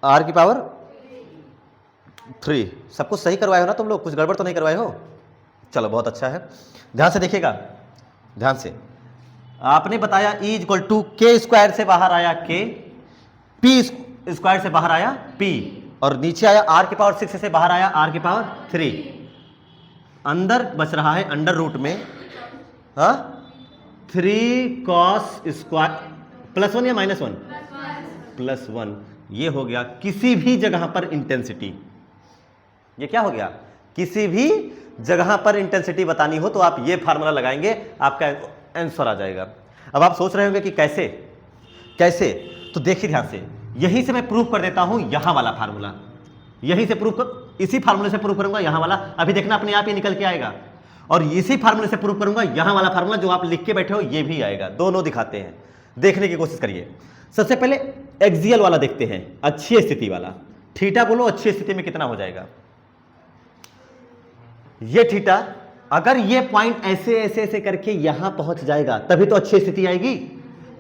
आर की पावर 3। सब कुछ सही करवाए हो ना तुम लोग, कुछ गड़बड़ तो नहीं करवाए हो, चलो बहुत अच्छा है। ध्यान से देखिएगा, ध्यान से, आपने बताया E इक्वल टू के स्क्वायर से बाहर आया के, पी स्क्वायर से बाहर आया पी, और नीचे आया आर की पावर 6 से बाहर आया आर की पावर 3, अंदर बच रहा है अंडर रूट में 3 कॉस स्क्वायर प्लस 1 या -1 प्लस 1, ये हो गया किसी भी जगह पर इंटेंसिटी। ये क्या हो गया, किसी भी जगह पर इंटेंसिटी बतानी हो तो आप ये फार्मूला लगाएंगे, आपका आंसर आ जाएगा। अब आप सोच रहे होंगे कि कैसे कैसे, तो देखिए ध्यान से, यहीं से मैं प्रूफ कर देता हूं यहां वाला फार्मूला, यहीं से प्रूफ कर, इसी फार्मूले से प्रूफ करूंगा यहां वाला, अभी देखना अपने आप ही निकल के आएगा, और इसी फार्मूले से प्रूफ करूंगा यहां वाला फार्मूला जो आप लिख के बैठे हो, ये भी आएगा। दोनों दिखाते हैं, देखने की कोशिश करिए। सबसे पहले एक्सियल वाला देखते हैं, अच्छी स्थिति वाला। थीटा बोलो अच्छी स्थिति में कितना हो जाएगा। ये थीटा अगर ये पॉइंट ऐसे ऐसे ऐसे करके यहां पहुंच जाएगा तभी तो अच्छी स्थिति आएगी।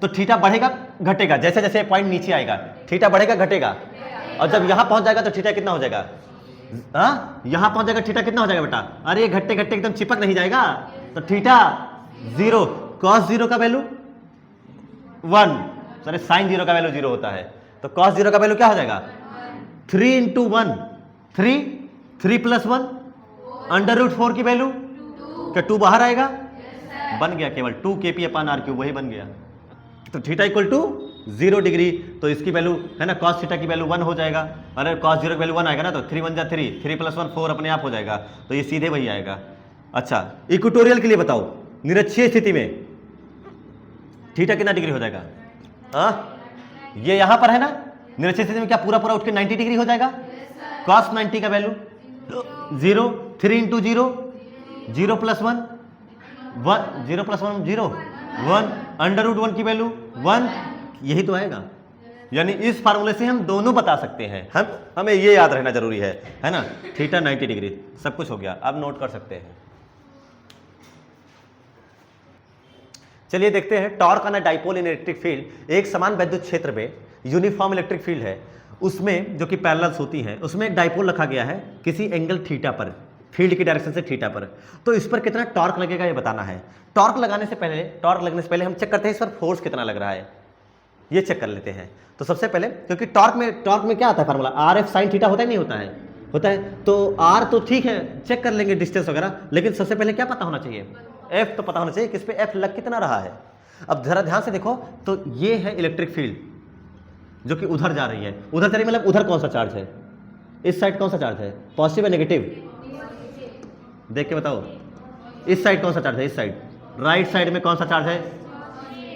तो थीटा बढ़ेगा घटेगा, जैसे जैसे पॉइंट नीचे आएगा थीटा बढ़ेगा घटेगा, और जब यहां पहुंच जाएगा तो थीटा कितना हो जाएगा, हाँ यहां पहुंच जाएगा थीटा कितना हो जाएगा बेटा, अरे घटते घटते एकदम चिपक नहीं जाएगा, तो थीटा 0, cos 0 का वैल्यू 1, सॉरी sin 0 का वैल्यू 0 होता है, तो cos 0 का वैल्यू क्या हो जाएगा 3 इंटू 1 3 प्लस 1 √4 की वैल्यू क्या 2 बाहर आएगा, बन गया केवल 2 kp/r3, वही बन गया। तो थीटा इक्वल टू 0 डिग्री, तो इसकी वैल्यू है ना cos थीटा की वैल्यू 1 हो जाएगा, अरे cos 0 की वैल्यू 1 आएगा ना, तो 3 1 जा 3 प्लस 1 4 अपने आप हो जाएगा, तो ये सीधे वही आएगा। अच्छा इक्वेटोरियल के लिए बताओ, निरक्षीय स्थिति में थीटा कितना डिग्री हो जाएगा, हाँ ये यहां पर है ना, निरक्षीय स्थिति में क्या पूरा पूरा उठ के 90 डिग्री हो जाएगा, cos 90 का वैल्यू 0, 3 इंटू 0 0 प्लस 1 0 प्लस 1 0 1 √1 की वैल्यू 1, यही तो आएगा। यानी इस फार्मूले से हम दोनों बता सकते हैं, हमें ये याद रहना जरूरी है ना, थीटा 90 डिग्री, सब कुछ हो गया, अब नोट कर सकते हैं। चलिए देखते हैं torque on a dipole in electric field. एक समान वैद्युत क्षेत्र में यूनिफॉर्म इलेक्ट्रिक फील्ड है, उसमें जो कि पैरेलल्स होती हैं, उसमें एक डाइपोल रखा गया है किसी एंगल थीटा पर, फील्ड की डायरेक्शन से थीटा पर, तो इस पर कितना टॉर्क लगेगा ये बताना है। टॉर्क लगने से पहले हम चेक करते हैं इस पर फोर्स कितना लग रहा है, ये चेक कर लेते हैं। तो सबसे पहले क्योंकि टॉर्क में क्या आता है फार्मूला, RF sin थीटा होता है नहीं होता है, होता है, तो R तो ठीक है चेक कर लेंगे डिस्टेंस वगैरह, लेकिन सबसे पहले क्या पता होना चाहिए, F तो पता होना चाहिए, किस पे F लग कितना रहा है। अब जरा ध्यान से देखो, तो ये है इलेक्ट्रिक फील्ड जो कि उधर जा रही है, उधर जा रही मतलब उधर कौन सा चार्ज है, इस साइड कौन सा चार्ज है, पॉजिटिव या नेगेटिव, देख के बताओ, इस साइड कौन सा चार्ज है, इस साइड राइट साइड में कौन सा चार्ज है,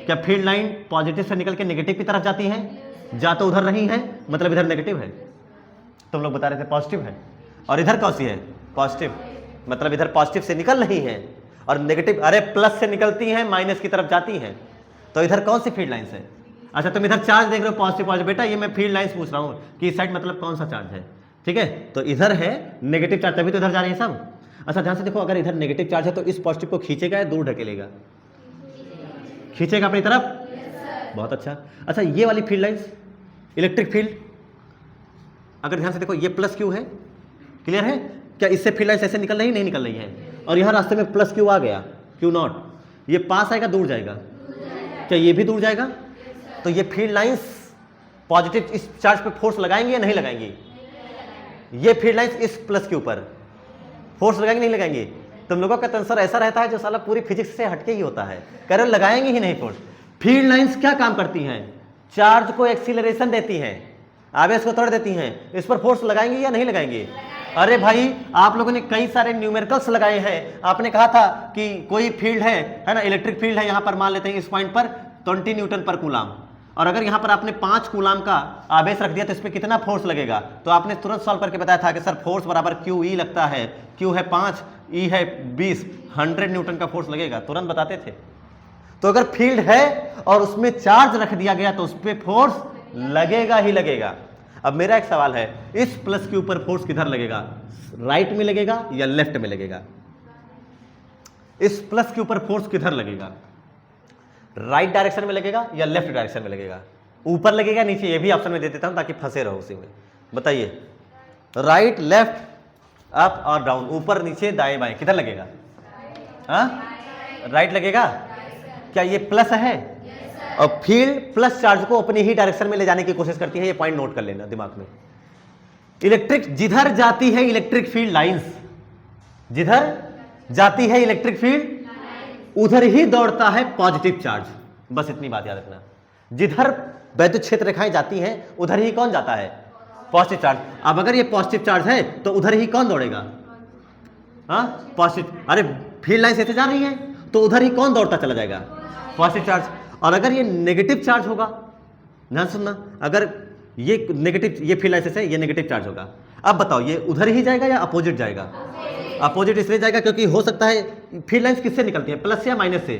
क्या फील्ड लाइन पॉजिटिव से निकल के नेगेटिव की तरफ जाती है, जा तो उधर रही है मतलब इधर नेगेटिव है, तुम लोग बता रहे थे पॉजिटिव है, और इधर कौन सी है पॉजिटिव, मतलब इधर पॉजिटिव से निकल रही है, और नेगेटिव अरे प्लस से निकलती हैं माइनस की तरफ जाती हैं, तो इधर कौन सी फील्ड लाइंस है। अच्छा तुम इधर चार्ज देख रहे हो पॉजिटिव पॉजिटिव, बेटा ये मैं फील्ड लाइंस पूछ रहा हूँ कि इस साइड मतलब कौन सा चार्ज है, ठीक है, तो इधर है नेगेटिव चार्ज, तभी तो इधर जा रही है सब। अच्छा ध्यान से देखो, अगर इधर नेगेटिव चार्ज है तो इस पॉजिटिव को खींचेगा या दूर ढकेलेगा, खींचेगा अपनी तरफ, बहुत अच्छा। अच्छा ये वाली फील्ड लाइंस इलेक्ट्रिक फील्ड, अगर ध्यान से देखो ये प्लस क्यू है, क्लियर है, क्या इससे फील्ड लाइंस ऐसे निकल रही नहीं निकल रही है, और यहाँ रास्ते में प्लस क्यू आ गया, Q0, ये पास आएगा दूर जाएगा, क्या ये भी दूर जाएगा, तो ये फील्ड लाइंस पॉजिटिव इस चार्ज पे फोर्स लगाएंगे या नहीं लगाएंगी, ये फील्ड लाइंस इस प्लस के ऊपर फोर्स लगाएंगे नहीं लगाएंगे। तुम लोगों का आंसर ऐसा रहता है जो साला पूरी फिजिक्स से हटके ही होता है, कह रहे लगाएंगे ही नहीं फोर्स। फील्ड लाइंस क्या काम करती हैं, चार्ज को एक्सीलरेशन देती हैं, आवेश को तोड़ देती हैं, इस पर फोर्स लगाएंगे या नहीं लगाएंगे। अरे भाई आप लोगों ने कई सारे न्यूमेरिकल्स लगाए हैं, आपने कहा था कि कोई फील्ड है ना, इलेक्ट्रिक फील्ड है, यहां पर मान लेते हैं इस पॉइंट पर 20 न्यूटन पर कूलाम, और अगर यहां पर आपने 5 कूलाम का आवेश रख दिया तो इस पर कितना फोर्स लगेगा, तो आपने तुरंत सॉल्व करके बताया था कि सर फोर्स बराबर QE लगता है, Q है 5, E है 20, 100 न्यूटन का फोर्स लगेगा, तुरंत बताते थे। तो अगर फील्ड है और उसमें चार्ज रख दिया गया तो उस पर फोर्स लगेगा ही लगेगा। अब मेरा एक सवाल है, इस प्लस के ऊपर फोर्स किधर लगेगा, राइट में लगेगा या लेफ्ट में लगेगा, इस प्लस के ऊपर फोर्स किधर लगेगा, राइट डायरेक्शन में लगेगा या लेफ्ट डायरेक्शन में लगेगा, ऊपर लगेगा नीचे, ये भी ऑप्शन में दे देता हूं ताकि फंसे रहो उसी में, बताइए राइट लेफ्ट अप और डाउन, ऊपर नीचे दाएं बाएं, किधर लगेगा, हाँ राइट लगेगा। क्या ये प्लस है, और फील्ड प्लस चार्ज को अपनी ही डायरेक्शन में ले जाने की कोशिश करती है, ये पॉइंट नोट कर लेना दिमाग में। इलेक्ट्रिक जिधर जाती है इलेक्ट्रिक फील्ड लाइंस, जिधर जाती है इलेक्ट्रिक फील्ड उधर ही दौड़ता है पॉजिटिव चार्ज, बस इतनी बात याद रखना। जिधर वैद्युत क्षेत्र रेखाएं जाती हैं उधर ही कौन जाता है, पॉजिटिव चार्ज। अब अगर ये पॉजिटिव चार्ज है तो उधर ही कौन दौड़ेगा, हाँ पॉजिटिव, अरे फील्ड लाइंस ऐसे जा रही है तो उधर ही कौन दौड़ता चला जाएगा, पॉजिटिव चार्ज। और अगर ये नेगेटिव चार्ज होगा, ध्यान सुनना, अगर ये नेगेटिव, ये फील्ड लाइंस है, ये नेगेटिव चार्ज होगा, अब बताओ ये उधर ही जाएगा या अपोजिट जाएगा, अपोजिट इसलिए जाएगा क्योंकि हो सकता है फील्ड लाइंस किससे निकलती है, प्लस या माइनस से,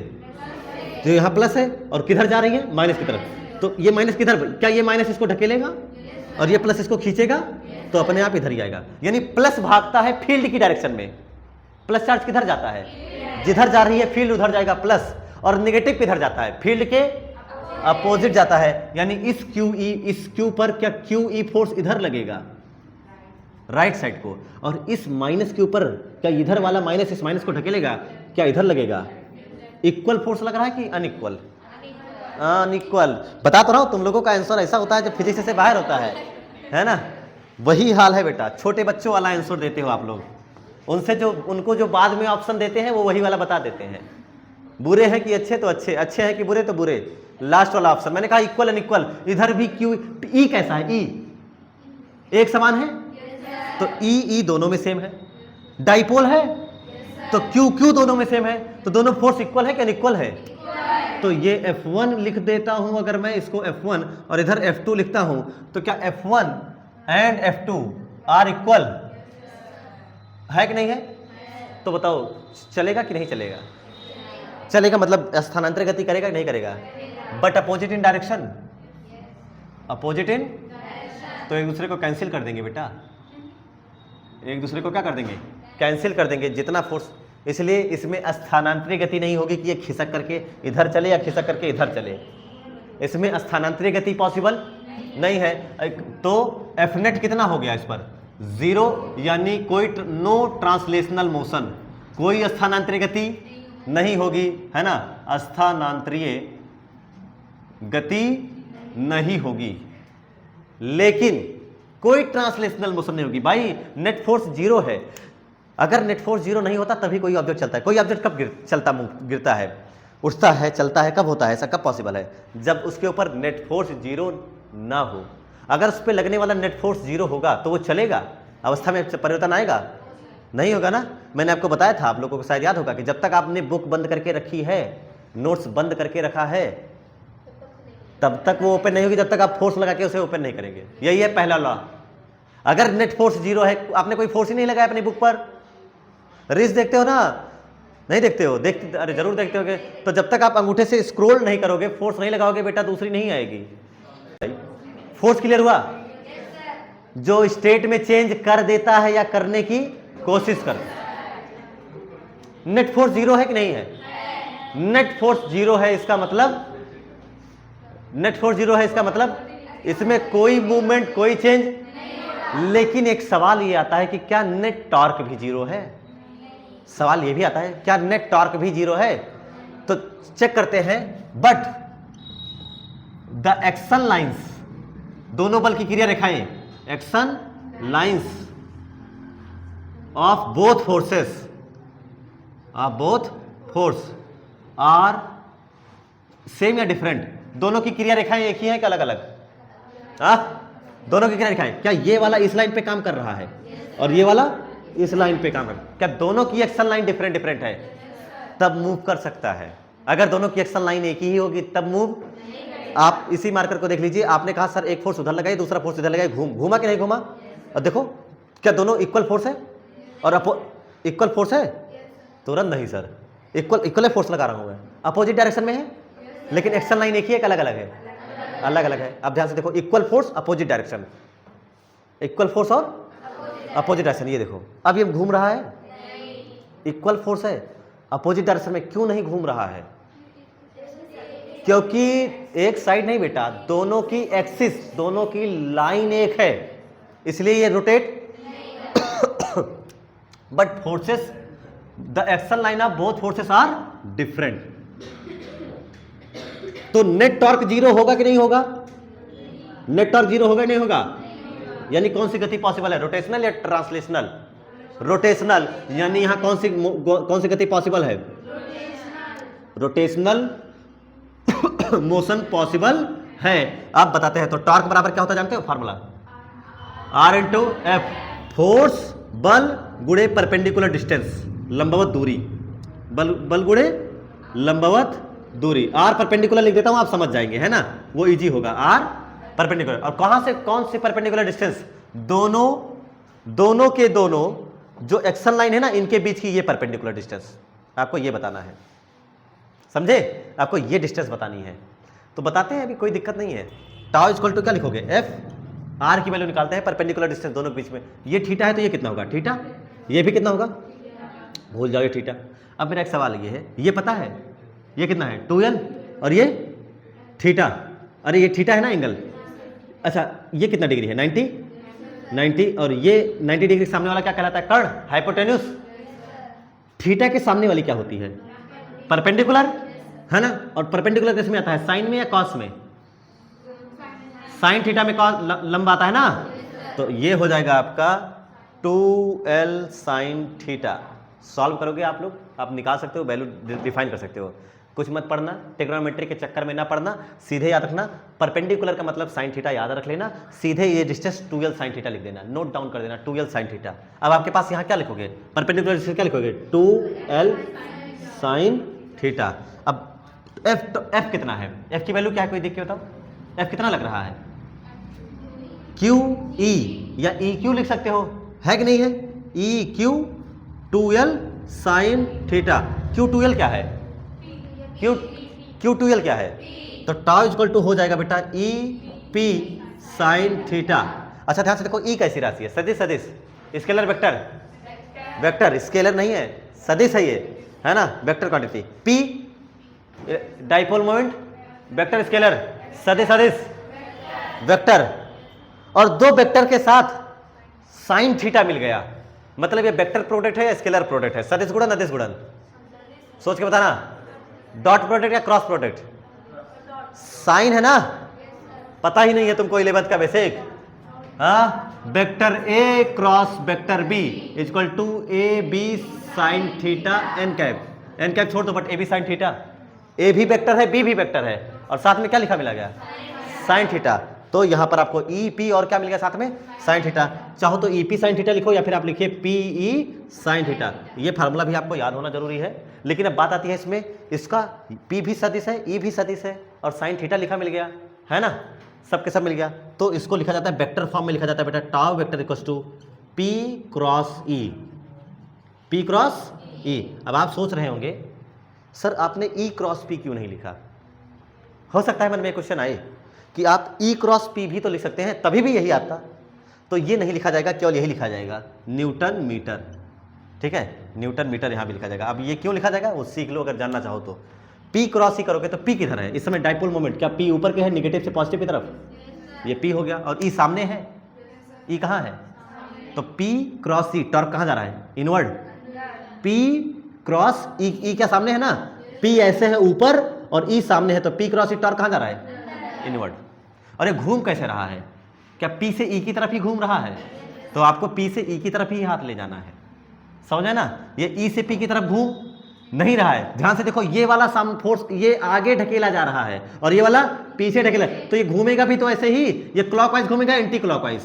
तो यहाँ प्लस है और किधर जा रही है, माइनस की तरफ, तो ये माइनस किधर, क्या ये माइनस इसको ढकेलेगा और ये प्लस इसको खींचेगा, तो अपने आप इधर ही आएगा। यानी प्लस भागता है फील्ड की डायरेक्शन में। प्लस चार्ज किधर जाता है, जिधर जा रही है फील्ड उधर जाएगा प्लस, और नेगेटिव किधर जाता है, फील्ड के अपोजिट जाता है। यानी इस QE, इस Q पर क्या QE फोर्स इधर लगेगा राइट साइड को, और इस माइनस के ऊपर क्या इधर वाला माइनस इस माइनस को ढकेलेगा, क्या इधर लगेगा। इक्वल फोर्स लग रहा है कि अनइक्वल, अनइक्वल। बता तो रहा हूं तुम लोगों का आंसर ऐसा होता है जब फिजिक्स से बाहर होता है ना। वही हाल है बेटा, छोटे बच्चों वाला आंसर देते हो आप लोग, उनसे जो उनको जो बाद में ऑप्शन देते हैं वो वही वाला बता देते हैं। बुरे हैं कि अच्छे, तो अच्छे, अच्छे हैं कि बुरे, तो बुरे। लास्ट वाला ऑप्शन मैंने कहा इक्वल अनइक्वल, इधर भी क्यू ई कैसा है, ई एक समान है तो ई दोनों में सेम है। डाइपोल है तो क्यू दोनों में सेम है, तो दोनों फोर्स इक्वल है कि अनइक्वल है। तो ये F1 लिख देता हूं अगर मैं इसको F1 और इधर F2 लिखता हूं, तो क्या F1 and F2 are equal है कि नहीं है। तो बताओ चलेगा कि नहीं चलेगा, चलेगा मतलब स्थानांतरित गति करेगा कि नहीं करेगा, but opposite in direction, opposite in, तो एक दूसरे को कैंसिल कर देंगे बेटा, एक दूसरे को क्या कर देंगे, कैंसिल कर देंगे जितना फोर्स। इसलिए इसमें स्थानांतरित गति नहीं होगी कि ये खिसक करके इधर चले या खिसक करके इधर चले, इसमें स्थानांतरित गति पॉसिबल नहीं है। तो एफ नेट कितना हो गया इस पर, 0, यानी कोई नो ट्रांसलेशनल मोशन, कोई स्थानांतरित गति नहीं होगी, है ना, स्थानांतरीय गति नहीं होगी, लेकिन कोई ट्रांसलेशनल मोशन नहीं होगी। भाई नेट फोर्स 0 है, अगर नेट फोर्स 0 नहीं होता तभी कोई ऑब्जेक्ट चलता है। कोई ऑब्जेक्ट कब गिरता है, उठता है, चलता है, कब होता है ऐसा, कब पॉसिबल है, जब उसके ऊपर नेट फोर्स 0 ना हो। अगर उस पर लगने वाला नेट फोर्स 0 होगा तो वो चलेगा, अवस्था में परिवर्तन आएगा, नहीं होगा ना। मैंने आपको बताया था, आप लोगों को शायद याद होगा कि जब तक आपने बुक बंद करके रखी है, नोट्स बंद करके रखा है, तब तक वो ओपन नहीं होगी जब तक आप फोर्स लगा के उसे ओपन नहीं करेंगे। यही है पहला लॉ। अगर नेट फोर्स 0 है, आपने कोई फोर्स ही नहीं लगाया अपनी बुक पर, रील्स देखते हो ना, नहीं देखते हो, देखते, अरे जरूर देखते होगे, तो जब तक आप अंगूठे से स्क्रॉल नहीं करोगे, फोर्स नहीं लगाओगे बेटा, दूसरी नहीं आएगी। फोर्स क्लियर हुआ, जो स्टेट में चेंज कर देता है या करने की कोशिश कर। नेट फोर्स 0 है कि नहीं है, नेट फोर्स 0 है, इसका मतलब नेट फोर्स 0 है, इसका मतलब इसमें कोई मूवमेंट, कोई चेंज। लेकिन एक सवाल ये आता है कि क्या नेट टॉर्क भी 0 है, सवाल ये भी आता है क्या नेट टॉर्क भी 0 है। तो चेक करते हैं, बट द एक्शन लाइंस, दोनों बल की क्रिया रेखाएं, action lines of both forces, of both force are same या डिफरेंट। दोनों की क्रिया रेखाएं एक ही हैं क्या अलग अलग, दोनों की क्रिया रेखाएं, क्या ये वाला इस लाइन पे काम कर रहा है और ये वाला इस लाइन पे काम कर, क्या दोनों की एक्शन लाइन डिफरेंट है, तब मूव कर सकता है। अगर दोनों की एक्शन लाइन एक ही होगी तब मूव। आप इसी मार्कर को देख लीजिए, आपने कहा सर एक फोर्स उधर लगाई, दूसरा फोर्स इधर लगाई, घूमा कि नहीं घूमा, और देखो क्या दोनों इक्वल फोर्स है और इक्वल फोर्स है, तुरंत नहीं सर, इक्वल फोर्स लगा रहा हूं मैं, अपोजिट डायरेक्शन में है, लेकिन एक्शन लाइन एक ही है कि अलग अलग है, अलग अलग है। अब ध्यान से देखो, equal force opposite direction, equal force और अपोजिट डायरेक्शन, ये देखो अब ये घूम रहा है, इक्वल फोर्स है, अपोजिट डायरेक्शन में क्यों नहीं घूम रहा है, क्योंकि एक साइड नहीं बेटा, दोनों की एक्सिस, दोनों की लाइन एक है, इसलिए ये rotate. But forces, the action line of both forces are different. तो नेट टॉर्क 0 होगा कि नहीं होगा, नेट टॉर्क 0 होगा कि नहीं होगा, यानी कौन सी गति पॉसिबल है, रोटेशनल या ट्रांसलेशनल, रोटेशनल, यानी यहां कौन सी गति पॉसिबल है, रोटेशनल मोशन पॉसिबल है। अब बताते हैं, तो टॉर्क बराबर क्या होता है जानते हो, formula R into F, force बल गुणे परपेंडिकुलर डिस्टेंस, लंबवत दूरी, बल गुणे लंबवत दूरी। R परपेंडिकुलर लिख देता हूं, आप समझ जाएंगे, है ना, वो इजी होगा। R परपेंडिकुलर, और कहां से कौन सी परपेंडिकुलर डिस्टेंस, दोनों के दोनों जो एक्शन लाइन है ना, इनके बीच की ये परपेंडिकुलर डिस्टेंस, आपको ये बताना है, समझे, आपको ये डिस्टेंस बतानी है। तो बताते हैं, अभी कोई दिक्कत नहीं है। टाउ इक्वल टू क्या लिखोगे, एफ आर की वैल्यू निकालते हैं, परपेंडिकुलर डिस्टेंस दोनों के बीच में। ये थीटा है तो ये कितना होगा, थीटा, ये भी कितना होगा, भूल जाओगे थीटा। अब मेरा एक सवाल ये है, ये पता है ये कितना है 2l और ये थीटा, अरे ये थीटा है ना एंगल, अच्छा ये कितना डिग्री है 90 और ये 90 डिग्री सामने वाला क्या कहलाता है, कर्ण, हाइपोटेन्यूस। थीटा के सामने वाली क्या होती है, परपेंडिकुलर, है ना। और परपेंडिकुलर किस में आता है, साइन में या कॉस में, साइन थीटा में लंब आता है ना, तो ये हो जाएगा आपका 2l साइन थीटा। सॉल्व करोगे आप लोग, आप निकाल सकते हो, वैल्यू डिफाइन कर सकते हो। कुछ मत पढ़ना, ट्रिग्नोमेट्री के चक्कर में ना पढ़ना, सीधे याद रखना परपेंडिकुलर का मतलब साइन थीटा याद रख लेना, सीधे ये डिस्टेंस 2l साइन थीटा लिख देना, नोट डाउन कर देना 2l साइन थीटा। अब आपके पास यहाँ क्या लिखोगे, परपेंडिकुलर डिस्टेंस क्या लिखोगे 2l साइन थीटा। अब f कितना है, f की वैल्यू क्या है, कोई देख के बताओ, f कितना लग रहा है, q e या e q लिख सकते हो, है कि नहीं है, e q 2l sine theta. q 2l क्या है, Q 2l क्या है, तो टाउ इक्वल टू हो जाएगा बेटा ई पी साइन थीटा। अच्छा ध्यान से देखो, ई कैसी राशि है, सदिश, सदिश, स्केलर वेक्टर, वेक्टर स्केलर नहीं है, सदिश है ये, है ना, vector quantity. P dipole moment, vector scalar, सदिश सदिश वेक्टर, और दो वेक्टर के साथ साइन थीटा मिल गया, मतलब ये वेक्टर प्रोडक्ट है या स्केलर प्रोडक्ट है, सदिश गुणन अदिश गुणन, सोच के बताना, डॉट प्रोडक्ट या क्रॉस प्रोडक्ट, साइन है ना, पता ही नहीं है तुमको 11th का बेसिक, हाँ, vector A cross vector B equal to A B sine theta n cap, n cap छोड़ दो, but A B sine theta, A भी वेक्टर है बी भी वेक्टर है, और साथ में क्या लिखा मिला गया, साइन थीटा। तो यहां पर आपको ई पी और क्या मिल गया साथ में, साइन थीटा। चाहो तो ई पी साइन थीटा लिखो या फिर आप लिखिए पी ई साइन थीटा, ये फार्मूला भी आपको याद होना जरूरी है। लेकिन अब बात आती है इसमें, इसका पी भी सदिश है, ई भी सदिश है, और साइन थीटा लिखा मिल गया, है ना, सब के सब मिल गया, तो इसको लिखा जाता है वेक्टर फॉर्म में लिखा जाता है बेटा, tau vector equals to P cross E, P cross E. अब आप सोच रहे होंगे सर आपने ई क्रॉस पी क्यों नहीं लिखा, हो सकता है मन में क्वेश्चन आए कि आप ई क्रॉस पी भी तो लिख सकते हैं, तभी भी यही आता, तो ये नहीं लिखा जाएगा, केवल यही लिखा जाएगा न्यूटन मीटर, ठीक है, न्यूटन मीटर यहाँ भी लिखा जाएगा। अब ये क्यों लिखा जाएगा वो सीख लो अगर जानना चाहो तो। पी क्रॉस ही करोगे तो पी किधर है इस समय, डाइपोल मोमेंट, क्या पी ऊपर के है निगेटिव से पॉजिटिव की तरफ, ये पी हो गया, और ई सामने है, ई कहाँ है, तो पी क्रॉस ई, टॉर्क कहाँ जा रहा है, इनवर्ड, पी क्रॉस ई क्या सामने है ना, पी ऐसे है ऊपर और ई सामने है, तो पी क्रॉस ई टॉर्क कहाँ जा रहा है, इनवर्ड। और ये घूम कैसे रहा है, क्या पी से ई की तरफ ही घूम रहा है, तो आपको पी से ई की तरफ ही हाथ ले जाना है, समझे ना, ये ई से पी की तरफ घूम नहीं रहा है, ध्यान से देखो, ये वाला फोर्स ये आगे ढकेला जा रहा है और ये वाला पीछे ढकेला, तो ये घूमेगा भी तो ऐसे ही, ये क्लॉकवाइज घूमेगा एंटी क्लॉकवाइज,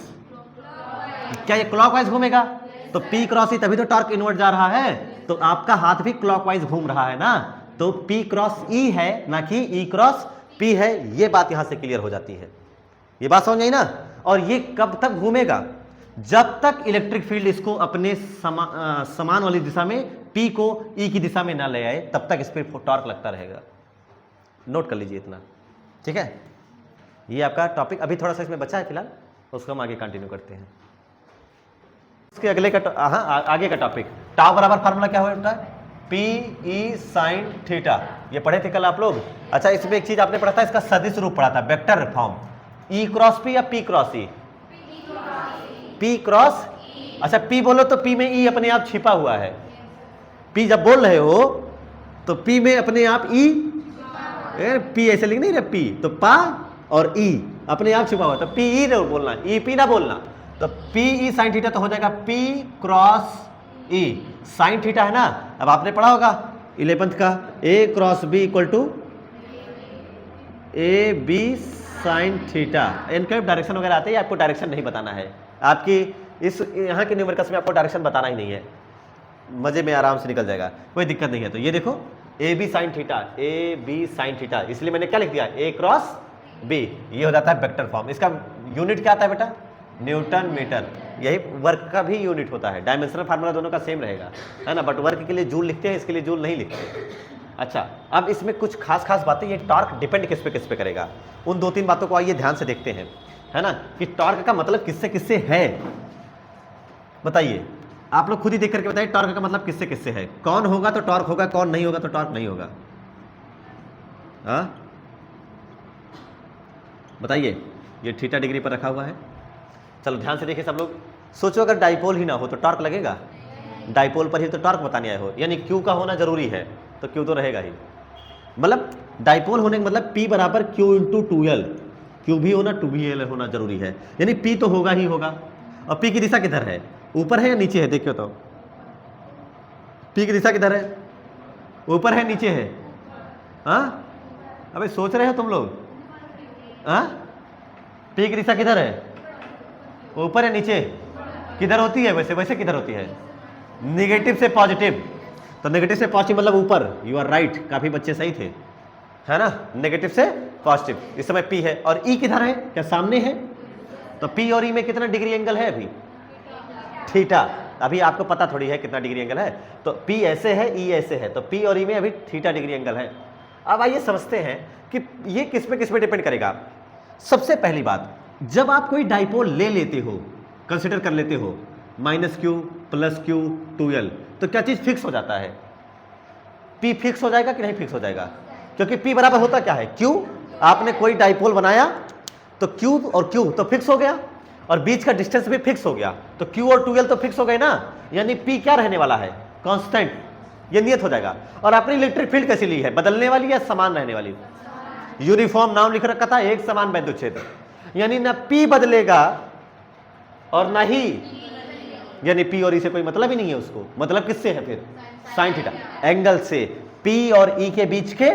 क्या ये क्लॉकवाइज घूमेगा, तो पी क्रॉस ई तभी तो टॉर्क इनवर्ड जा रहा है, तो आपका हाथ भी क्लॉकवाइज घूम रहा है ना, तो पी क्रॉस ई है ना कि ई क्रॉस पी है, ये बात यहां से क्लियर हो जाती है, ये बात समझ आई ना। और ये कब तक घूमेगा, जब तक इलेक्ट्रिक फील्ड इसको अपने समान वाली दिशा में पी को ई की दिशा में ना ले आए, तब तक इस पर टॉर्क लगता रहेगा, नोट कर लीजिए इतना, ठीक है। ये आपका टॉपिक अभी थोड़ा सा इसमें बचा है फिलहाल, उसको हम आगे कंटिन्यू करते हैं। इसके अगले का आगे का टॉपिक, टाउ बराबर फार्मूला क्या होता है, पी ई साइन थीटा, ये पढ़े थे कल आप लोग। अच्छा इसमें एक चीज आपने पढ़ा था, इसका सदिश रूप पढ़ा था, वेक्टर फॉर्म, ई क्रॉस पी या P cross E, P cross, अच्छा पी बोलो तो पी में ई अपने आप छिपा हुआ है, पी जब बोल रहे हो तो पी में अपने आप ई, पी ऐसे लिख नहीं रहे, पी तो पा और ई अपने आप छिपा हुआ, तो पी ई ना बोलना, ई पी ना बोलना, तो पी ई साइन थीटा तो हो जाएगा P cross E sine theta, है ना। अब आपने पढ़ा होगा 11th का, A cross B equal to A B sine theta, इनके डायरेक्शन वगैरह आते हैं, आपको डायरेक्शन नहीं बताना है, आपकी इस यहाँ के न्यूमेरिकल्स में आपको डायरेक्शन बताना ही नहीं है, मजे में आराम से निकल जाएगा, कोई दिक्कत नहीं है। तो ये देखो A B sine theta, A B sine theta, इसलिए मैंने क्या लिख दिया, ए क्रॉस बी, ये हो जाता है वेक्टर फॉर्म। इसका यूनिट क्या आता है बेटा, न्यूटन मीटर, यही वर्क का भी यूनिट होता है, डायमेंशनल फार्मूला दोनों का सेम रहेगा, है ना, बट वर्क के लिए जूल लिखते हैं, इसके लिए जूल नहीं लिखते, अच्छा, अब इसमें कुछ खास खास बातें, ये टॉर्क डिपेंड किस पे करेगा, उन 2-3 बातों को आइए ध्यान से देखते हैं, है ना, कि टॉर्क का मतलब किससे किससे है। बताइए, आप लोग खुद ही देख करके बताइए टॉर्क का मतलब किससे किससे है। कौन होगा तो टॉर्क होगा, कौन नहीं होगा तो टॉर्क नहीं होगा। हाँ बताइए, ये थीटा डिग्री पर रखा हुआ है। चलो ध्यान से देखिए सब लोग, सोचो अगर डाइपोल ही ना हो तो टॉर्क लगेगा, डाइपोल पर ही तो टॉर्क बताने आए हो, यानी क्यू का होना जरूरी है, तो क्यू तो रहेगा ही। मतलब डाइपोल होने का मतलब P बराबर Q इंटू 2L, क्यू भी होना 2L होना जरूरी है, यानी P तो होगा ही होगा। और P की दिशा किधर है, ऊपर है या नीचे है, देखियो तो P की दिशा किधर है, ऊपर है नीचे है। हाँ अबे सोच रहे हो तुम लोग, हाँ P की दिशा किधर है, ऊपर या नीचे, किधर होती है वैसे, वैसे किधर होती है, नेगेटिव से पॉजिटिव, तो नेगेटिव से पॉजिटिव मतलब ऊपर, यू आर राइट, काफी बच्चे सही थे, है ना, नेगेटिव से पॉजिटिव। इस समय P है और E किधर है, क्या सामने है, तो P और E में कितना डिग्री एंगल है अभी, थीटा। अभी आपको पता थोड़ी है कितना डिग्री एंगल है, तो P ऐसे है, E ऐसे है, तो P और E में अभी थीटा डिग्री एंगल है। अब आइए समझते हैं कि ये किस पे डिपेंड करेगा। सबसे पहली बात, जब आप कोई डाइपोल ले लेते हो, कंसिडर कर लेते हो -Q + Q 2L, तो क्या चीज फिक्स हो जाता है, P फिक्स हो जाएगा कि नहीं फिक्स हो जाएगा, क्योंकि P बराबर होता क्या है, Q। आपने कोई डाइपोल बनाया तो Q और Q तो फिक्स हो गया, और बीच का डिस्टेंस भी फिक्स हो गया, तो Q और 2L तो फिक्स हो गए ना, यानी P क्या रहने वाला है, कांस्टेंट, ये नियत हो जाएगा। और आपने इलेक्ट्रिक फील्ड कैसी ली है, बदलने वाली या समान रहने वाली, यूनिफॉर्म नाम लिख रखा था, एक समान बिंदु क्षेत्र, यानी ना P बदलेगा और ना ही, यानी P और E से कोई मतलब ही नहीं है उसको, मतलब किससे है फिर, साइन थीटा, एंगल से, P और E के बीच के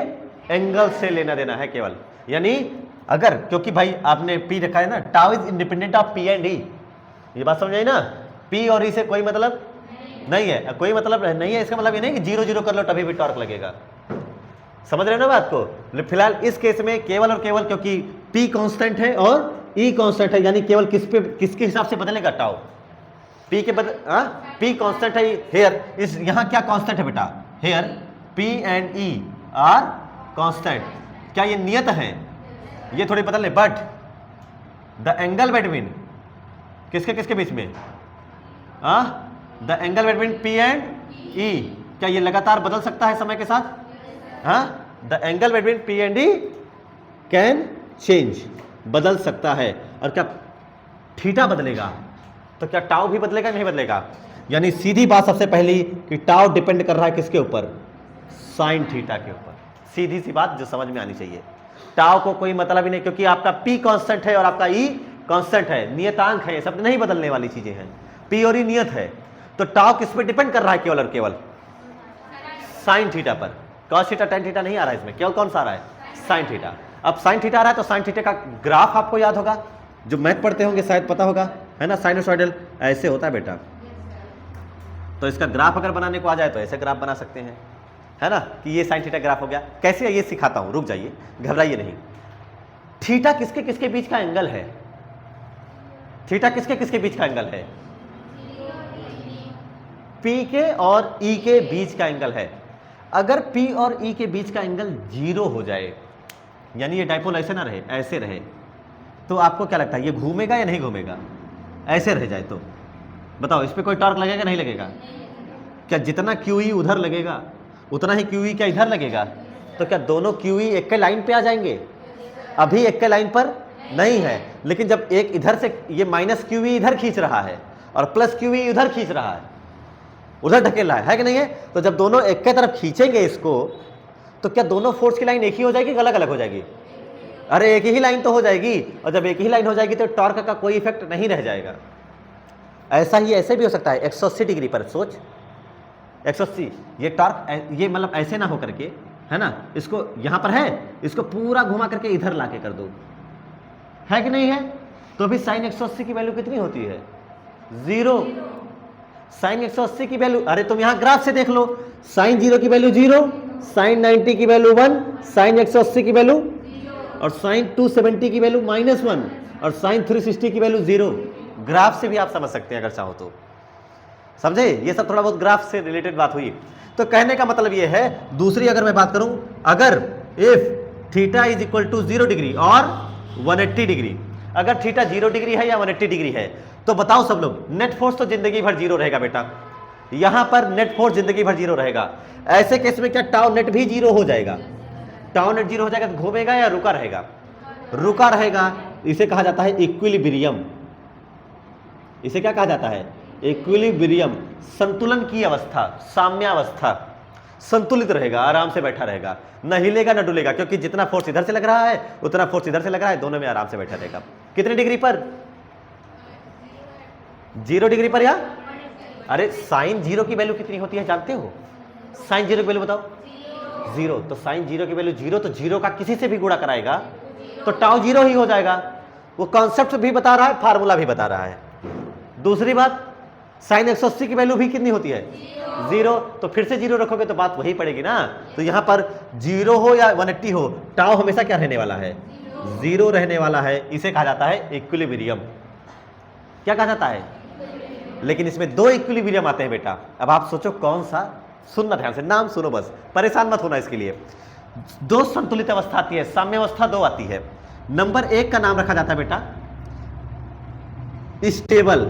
एंगल से लेना देना है केवल। यानी अगर, क्योंकि भाई आपने P रखा है ना, tau is independent of P and E, ये बात समझ आई ना, P और E से कोई मतलब नहीं है, कोई मतलब नहीं है, इसका मतलब ये नहीं कि 0-0 कर लो तभी भी टॉर्क लगेगा। समझ रहे हो ना बात को। फिलहाल इस केस में केवल और केवल क्योंकि P कांस्टेंट है और E कांस्टेंट है, यानी केवल किसके हिसाब से बदलेगा, टाउ, P के P कांस्टेंट है हेयर, इस यहाँ क्या कांस्टेंट है बेटा, here P and E are constant, क्या ये नियत है, ये थोड़ी बदल ले, बट द एंगल बिटवीन किसके किसके बीच में, the angle between P and E, क्या ये लगातार बदल सकता है समय के साथ, the angle between P and E can change, बदल सकता है। और क्या थीटा बदलेगा, तो क्या टाउ भी बदलेगा नहीं बदलेगा, यानी सीधी बात सबसे पहली कि टाउ डिपेंड कर रहा है किसके ऊपर, साइन थीटा के ऊपर, सीधी सी बात जो समझ में आनी चाहिए। टाउ को कोई मतलब ही नहीं, क्योंकि आपका P कांस्टेंट है और आपका E कांस्टेंट है, नियतांक है, ये सब नहीं बदलने वाली चीजें हैं, P और E नियत है, तो टाउ किस पे डिपेंड कर रहा है, केवल और केवल साइन थीटा पर। कॉस थीटा tan थीटा नहीं आ रहा है इसमें, केवल कौन सा आ रहा है, साइन थीटा। अब साइन थीटा आ रहा है तो साइन थीटा का ग्राफ आपको याद होगा, जो मैथ पढ़ते होंगे शायद पता होगा, है ना, साइनोसॉइडल ऐसे होता है बेटा, तो इसका ग्राफ अगर बनाने को आ जाए तो ऐसे ग्राफ बना सकते हैं, है ना, कि ये साइन थीटा ग्राफ हो गया। कैसे ये सिखाता हूं, रुक जाइए, घबराइए नहीं। थीटा किसके किसके बीच का एंगल है, थीटा किसके किसके बीच का एंगल है, P के और E के बीच का एंगल है। अगर P और E के बीच का एंगल 0 हो जाए, यानी ये डाइपोल ऐसे ना रहे, ऐसे रहे, तो आपको क्या लगता है ये घूमेगा या नहीं घूमेगा, ऐसे रह जाए तो बताओ इस पे कोई टॉर्क लगेगा नहीं लगेगा, क्या जितना QE उधर लगेगा उतना ही QE क्या इधर लगेगा, तो क्या दोनों QE एक के लाइन पे आ जाएंगे, अभी एक के लाइन पर नहीं है, लेकिन जब एक इधर से ये -QE इधर खींच रहा है और +QE उधर खींच रहा है, उधर ढकेल रहा है कि नहीं है, तो जब दोनों एक के तरफ खींचेंगे इसको, तो क्या दोनों फोर्स की लाइन एक ही हो जाएगी, अलग अलग हो जाएगी, अरे एक ही लाइन तो हो जाएगी, और जब एक ही लाइन हो जाएगी तो टॉर्क का कोई इफेक्ट नहीं रह जाएगा। ऐसा ही ऐसे भी हो सकता है 180 डिग्री पर, सोच 180, ये टॉर्क ये मतलब ऐसे ना हो करके, है ना, इसको यहां पर है, इसको पूरा घुमा करके इधर लाके कर दो, है कि नहीं है, तो भी साइन 180 की वैल्यू कितनी होती है, 0। साइन 180 की वैल्यू, अरे तुम यहां ग्राफ से देख लो, साइन 0 की वैल्यू 0, साइन 90 की वैल्यू 1, साइन 180 की वैल्यू, और साइन 270 की वैल्यू -1, और साइन 360 की वैल्यू 0। ग्राफ से भी आप समझ सकते हैं अगर चाहो तो, समझे, ये सब थोड़ा बहुत ग्राफ से रिलेटेड बात हुई। तो कहने का मतलब ये है, दूसरी अगर मैं बात करूं, अगर if theta is equal to 0 degree और 180 डिग्री, अगर थीटा 0 डिग्री है या 180 डिग्री है, तो बताओ सब लोग, नेट फोर्स तो जिंदगी भर 0 रहेगा बेटा, यहां पर नेट फोर्स जिंदगी भर 0 रहेगा। ऐसे केस में क्या टाउ नेट भी 0 हो जाएगा? टाउ नेट 0 हो जाएगा तो घूमेगा या रुका रहेगा? रुका रहेगा। इसे कहा जाता है इक्विलिब्रियम। इसे क्या कहा जाता है? इक्विलिब्रियम, संतुलन की अवस्था, साम्यावस्था, संतुलित रहेगा, आराम से बैठा रहेगा, न हिलेगा न डुलेगा, क्योंकि जितना फोर्स इधर से लग रहा है उतना फोर्स इधर से लग रहा है, दोनों में आराम से बैठा रहेगा। कितने डिग्री पर? 0 डिग्री पर। या अरे साइन 0 की वैल्यू कितनी होती है जानते हो? साइन 0 की वैल्यू बताओ। 0। तो साइन 0 की वैल्यू 0, तो 0 का किसी से भी गुणा कराएगा तो टाउ 0 ही हो जाएगा। वो कॉन्सेप्ट भी बता रहा है, फार्मूला भी बता रहा है। दूसरी बात, साइन 180 की वैल्यू भी कितनी होती है? 0। तो फिर से 0 रखोगे तो बात वही पड़ेगी ना। तो यहां पर 0 हो या 180 हो, टाउ हमेशा क्या रहने वाला है? 0 रहने वाला है। इसे कहा जाता है इक्विलिब्रियम। क्या कहा जाता है? लेकिन इसमें 2 इक्विलिब्रियम आते हैं बेटा। अब आप सोचो कौन सा? सुनना ध्यान से, नाम सुनो बस, परेशान मत होना इसके लिए। 2 संतुलित अवस्था आती है, साम्य अवस्था 2 आती है। नंबर 1 का नाम रखा जाता है बेटा स्टेबल,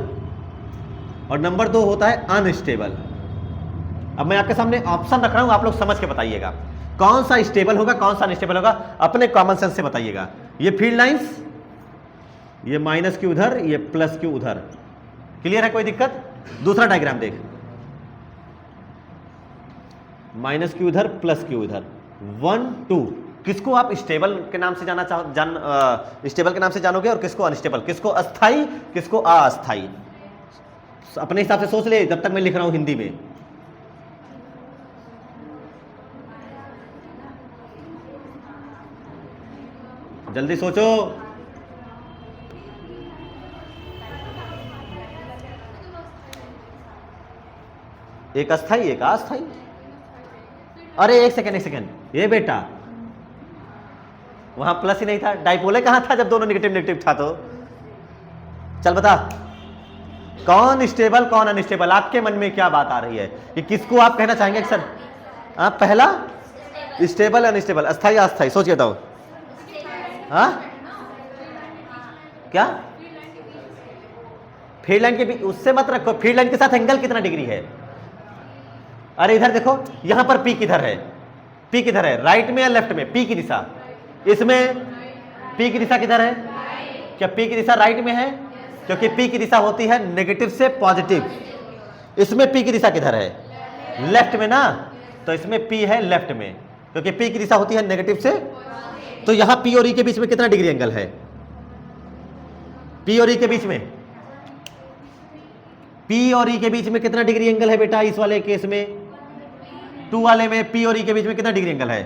और नंबर 2 होता है अनस्टेबल। अब मैं आपके सामने ऑप्शन रख रहा हूं, आप लोग समझ के बताइएगा कौन सा स्टेबल होगा, कौन सा अनस्टेबल होगा, अपने कॉमन सेंस से बताइएगा। ये फील्ड लाइंस, ये माइनस की उधर, ये प्लस की उधर, क्लियर है? कोई दिक्कत? दूसरा डायग्राम देख, माइनस की उधर, प्लस की उधर, 1 2। किसको आप स्टेबल के नाम से स्टेबल के नाम से जानोगे, और किसको अनस्टेबल, किसको अस्थाई, किसको अस्थाई? अपने हिसाब से सोच ले, जब तक मैं लिख रहा हूं हिंदी में। जल्दी सोचो। एक अस्थाई, एक अस्थाई। अरे एक सेकेंड, ये बेटा वहां प्लस ही नहीं था, डाइपोले कहां था जब दोनों नेगेटिव नेगेटिव था? तो चल बता, कौन स्टेबल कौन अनस्टेबल? आपके मन में क्या बात आ रही है कि किसको आप कहना चाहेंगे सर? आप पहला स्टेबल अनस्टेबल, अस्थाई अस्थाई, सोच के बताओ। हाँ क्या? फील्ड लाइन के भी उससे मत रखो, फील्ड लाइन के साथ एंगल कितना डिग्री है? अरे इधर देखो, यहां पर पी किधर है? पी किधर है, राइट में या लेफ्ट में? पी की दिशा, इसमें पी की दिशा किधर है? क्या पी की दिशा राइट में है? क्योंकि पी की दिशा होती है नेगेटिव से पॉजिटिव। इसमें पी की दिशा किधर है? लेफ्ट में ना। तो इसमें पी है लेफ्ट में, क्योंकि पी की दिशा होती है नेगेटिव से। तो यहां पी और ई के बीच में कितना डिग्री एंगल है? पी और ई के बीच में, पी और ई के बीच में कितना डिग्री एंगल है बेटा? इस वाले केस में 2 वाले में पी और ई के बीच में कितना डिग्री एंगल है?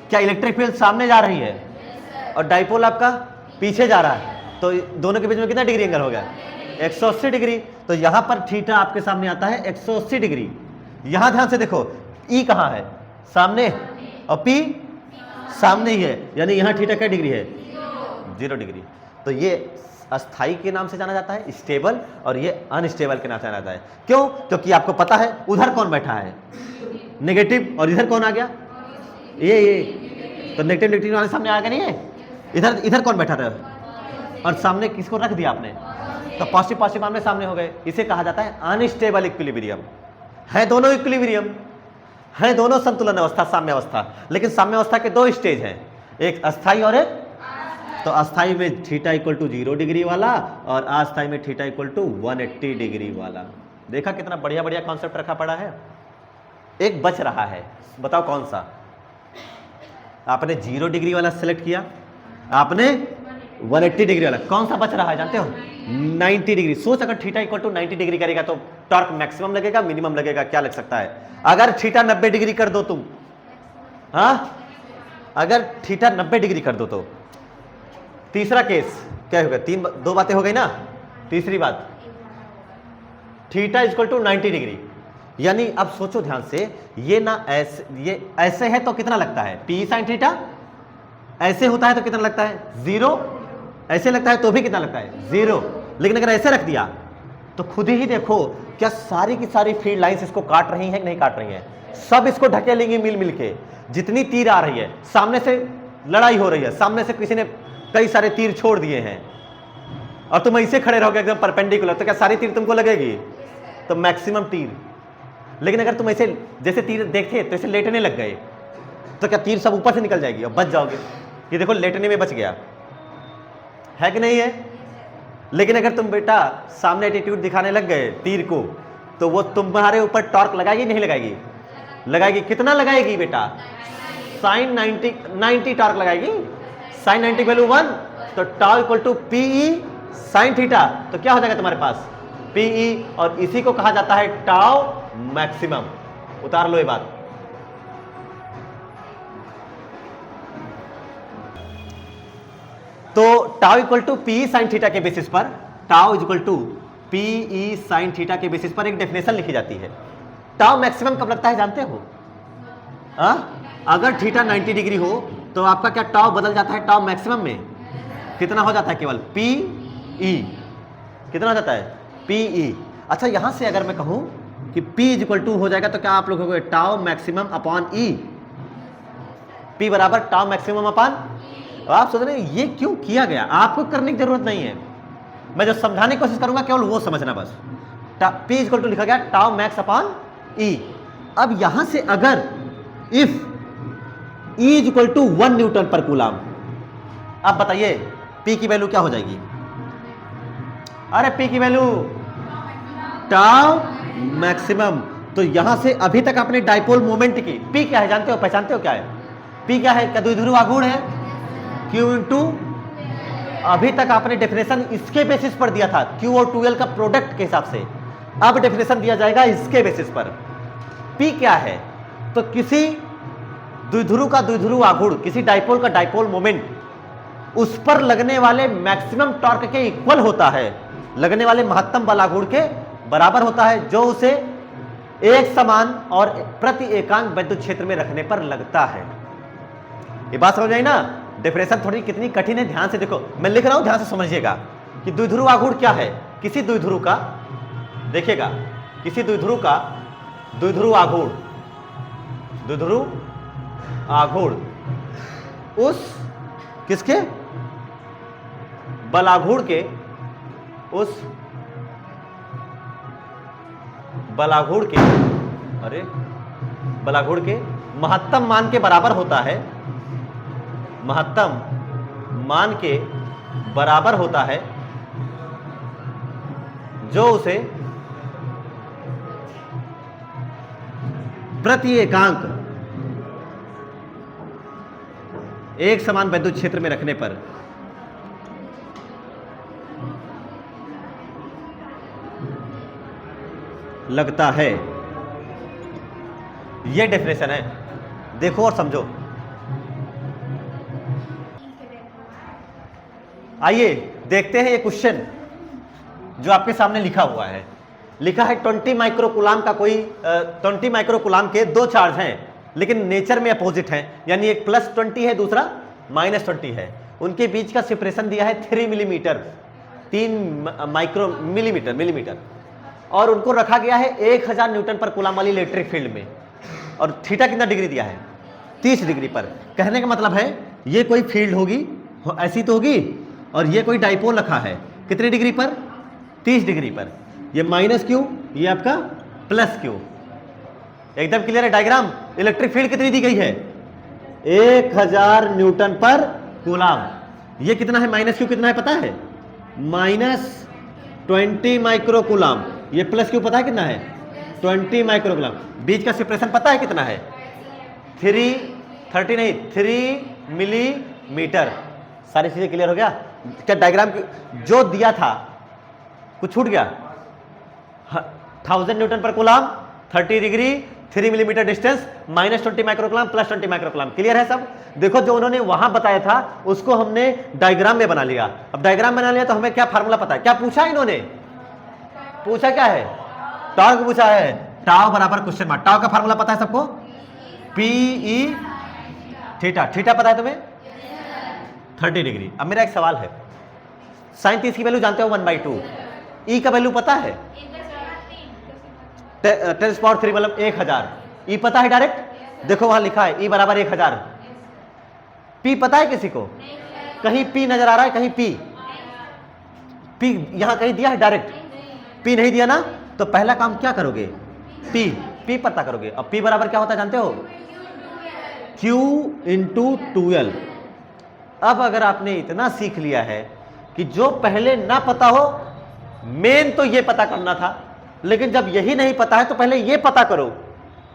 क्या इलेक्ट्रिक फील्ड सामने जा रही है और डाइपोल आपका पीछे जा रहा है, तो दोनों के बीच में कितना डिग्री एंगल हो गया? 180 डिग्री। तो यहां पर थीटा आपके सामने आता है 180 डिग्री। यहां ध्यान से देखो, ई कहां है? सामने, और पी सामने ही है, यानी यहां थीटा क्या डिग्री है? 0 डिग्री। तो ये अस्थाई के नाम से जाना जाता है स्टेबल, और ये अनस्टेबल के नाम से जाना जाता है। क्यों? क्योंकि आपको पता है उधर कौन बैठा है? नेगेटिव, और इधर कौन आ गया? ये तो नेगेटिव नेगेटिव वाले सामने आ गया नहीं है? इधर कौन बैठा था? और सामने किसको रख दिया आपने? तो पॉजिटिव पॉजिटिव आमने सामने हो गए। इसे कहा जाता है अनस्टेबल इक्विलिब्रियम। है दोनों इक्विलिब्रियम, है दोनों संतुलन अवस्था, साम्य अवस्था। लेकिन साम्य अवस्था के 2 स्टेज हैं, एक अस्थाई और एक। तो अस्थाई में थीटा इक्वल टू 0 डिग्री वाला, और अस्थाई में थीटा इक्वल टू 180 डिग्री वाला। देखा कितना बढ़िया बढ़िया कॉन्सेप्ट रखा पड़ा है। एक बच रहा है, बताओ कौन सा? आपने 0 डिग्री वाला सेलेक्ट किया, आपने 180 डिग्री वाला। कौन सा बच रहा है जानते हो? 90 डिग्री। सोच, अगर थीटा इक्वल टू 90 डिग्री करेगा तो टॉर्क मैक्सिमम लगेगा, मिनिमम लगेगा, क्या लग सकता है? अगर थीटा 90 डिग्री कर दो तुम, हाँ, अगर थीटा 90 डिग्री कर दो तो तीसरा केस क्या होगा? 2 बातें हो गई ना। तीसरी बात, थीटा इक्वल टू 90 डिग्री, यानी अब सोचो ध्यान से, ये ना ऐसे, ये ऐसे है तो कितना लगता है? P sine theta. ऐसे होता है तो कितना लगता है? 0। ऐसे लगता है तो भी कितना लगता है? 0। लेकिन अगर ऐसे रख दिया तो खुद ही देखो क्या सारी की सारी फील्ड लाइंस इसको काट रही हैं कि नहीं काट रही हैं? सब इसको ढकेलेंगी मिल मिल के। जितनी तीर आ रही है, सामने से लड़ाई हो रही है, सामने से किसी ने कई सारे तीर छोड़ दिए हैं और तुम ऐसे खड़े रहोगे एकदम परपेंडिकुलर, तो क्या सारी तीर तुमको लगेगी? तो मैक्सिमम तीर। लेकिन अगर तुम ऐसे जैसे तीर देखते तो ऐसे लेटने लग गए तो क्या तीर सब ऊपर से निकल जाएगी और बच जाओगे? ये देखो लेटने में बच गया, है कि नहीं है? लेकिन अगर तुम बेटा सामने एटीट्यूड दिखाने लग गए तीर को, तो वो तुम्हारे ऊपर टॉर्क लगाएगी नहीं लगाएगी? लगाएगी। कितना लगाएगी बेटा? साइन 90 टॉर्क लगाएगी। साइन 90 वैल्यू 1, तो tau equal to PE sine theta. तो क्या हो जाएगा तुम्हारे पास? पीई, और इसी को कहा जाता है टाउ मैक्सिमम। उतार लो ये बात। तो tau equal to PE sine theta के बेसिस पर, tau is equal to PE sine theta के बेसिस पर एक डेफिनेशन लिखी जाती है। टाउ मैक्सिमम कब लगता है जानते हो? अगर थीटा 90 डिग्री हो तो आपका क्या टाउ बदल जाता है टाउ मैक्सिमम में? कितना हो जाता है? केवल पी ई। कितना हो जाता है? P E. अच्छा, यहां से अगर मैं कहूं कि P इज इक्वल टू हो जाएगा तो क्या आप लोग हो टाउ मैक्सिमम अपॉन ई। P बराबर टाउ मैक्सिमम अपॉन। आप सोच रहे हैं ये क्यों किया गया? आपको करने की जरूरत नहीं है, मैं जो समझाने की कोशिश करूंगा केवल वो समझना बस। P इज इक्वल टू लिखा गया टाउ मैक्स अपॉन ई। अब यहां से अगर if E is equal to 1 newton per coulomb, अब बताइए P की वैल्यू क्या हो जाएगी? अरे P की वैल्यू टाउ मैक्सिमम। तो यहां से अभी तक आपने डाइपोल मोमेंट की P क्या है जानते हो, पहचानते हो क्या है? P क्या है? क्या द्विध्रुव आघूर्ण है? Q इंटू, अभी तक आपने डेफिनेशन इसके बेसिस पर दिया था, Q और 2L का प्रोडक्ट के हिसाब से। अब डेफिनेशन दिया जाएगा इसके बेसिस पर। P क्या है? तो किसी द्विध्रुव का द्विध्रुव आघूर्ण, किसी डाइपोल का डाइपोल मोमेंट, उस पर लगने वाले मैक्सिमम टॉर्क के इक्वल होता है, लगने वाले महत्तम बल आघूर्ण के बराबर होता है, जो उसे एक समान और प्रति एकांक विद्युत क्षेत्र में रखने पर लगता है। ये बात समझ आई ना? डेफिनेशन थोड़ी कितनी कठिन है, ध्यान से देखो, मैं लिख रहा हूं, ध्यान से समझिएगा कि द्विध्रुव आघूर्ण क्या है। किसी द्विध्रुव का, देखिएगा, किसी द्विध्रुव का द्विध्रुव आघूर्ण, द्विध्रुव आघूर्ण उस किसके बलाघूर्ण के, उस बलाघूर्ण के, अरे बलाघूर्ण के महत्तम मान के बराबर होता है, महत्तम मान के बराबर होता है, जो उसे प्रति एकांक एक समान विद्युत क्षेत्र में रखने पर लगता है। यह डेफिनेशन है, देखो और समझो। आइए देखते हैं ये क्वेश्चन जो आपके सामने लिखा हुआ है। लिखा है 20 माइक्रोकूलाम का कोई 20 माइक्रोकूलाम के दो चार्ज हैं, लेकिन नेचर में अपोजिट हैं, यानी एक +20 है, दूसरा -20 है। उनके बीच का सेपरेशन दिया है 3 मिलीमीटर, 3 माइक्रो मिलीमीटर, और उनको रखा गया है 1000 न्यूटन पर कूलाम वाली इलेक्ट्रिक फील्ड में, और थीटा कितना डिग्री दिया है? 30 डिग्री पर। कहने का मतलब है ये कोई फील्ड होगी, ऐसी तो होगी, और ये कोई डाइपोल रखा है कितने डिग्री पर? 30 डिग्री पर। ये -Q, ये आपका +Q। एकदम क्लियर है डायग्राम? इलेक्ट्रिक फील्ड कितनी दी गई है? 1000 न्यूटन पर कूलाम। ये कितना है? -Q कितना है पता है? -20 माइक्रोकूलाम। ये +Q पता है कितना है? 20 माइक्रोकूलाम। बीच का सेपरेशन पता है कितना है? 3 मिलीमीटर। सारी चीजें क्लियर हो गया? क्या डायग्राम जो दिया था कुछ छूट गया? 1000 newton per coulomb, 30 degree, 3 millimetre distance, -20 microcoulomb, +20 microcoulomb. Clear है सब? देखो जो उन्होंने वहां बताया था उसको हमने डायग्राम में बना लिया। अब डायग्राम बना लिया तो हमें क्या फार्मूला पता है? क्या पूछा इन्होंने? पूछा क्या है? टॉर्क पूछा है। टाउ बराबर क्वेश्चन मार्क। टाउ का फार्मूला पता है सबको? PE theta. थीटा पता है तुम्हें? 30 डिग्री। अब मेरा एक सवाल है, sin 30 की वैल्यू जानते हो 1/2। E का वैल्यू पता है? 10 पावर 3 मतलब 1000। ई पता है डायरेक्ट, देखो वहां लिखा है ई बराबर 1000। पी पता है किसी को? कहीं पी नजर आ रहा है? कहीं पी यहां कहीं दिया है डायरेक्ट? पी नहीं दिया ना, तो पहला काम क्या करोगे? पी पता करोगे। अब पी बराबर क्या होता है जानते हो? Q into 12। अब अगर आपने इतना सीख लिया है कि जो पहले ना पता हो, मेन तो ये पता करना था, लेकिन जब यही नहीं पता है तो पहले ये पता करो,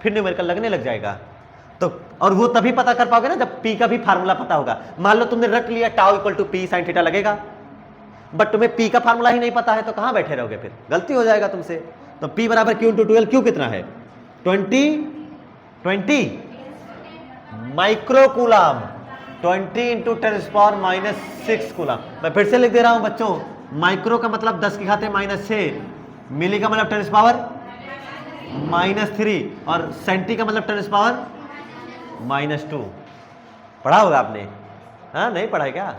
फिर न्यूमेरिकल लगने लग जाएगा। तो और वो तभी पता कर पाओगे ना जब पी का भी फार्मूला पता होगा। मान लो तुमने रट लिया tau equal to P sine theta लगेगा, बट तुम्हें पी का फार्मूला ही नहीं पता है, तो कहां बैठे रहोगे? फिर गलती हो जाएगा तुमसे। तो पी बराबर Q इंटू 12। क्यू कितना है? 20 माइक्रो कूलाम। 20 into 10⁻⁻6 coulomb. मैं फिर से लिख दे रहा हूं बच्चों, माइक्रो का मतलब 10⁻⁻⁶, मिली का मतलब 10⁻⁻³ और सेंटी का मतलब 10⁻⁻²। पढ़ा होगा आपने? हाँ, नहीं पढ़ा है क्या?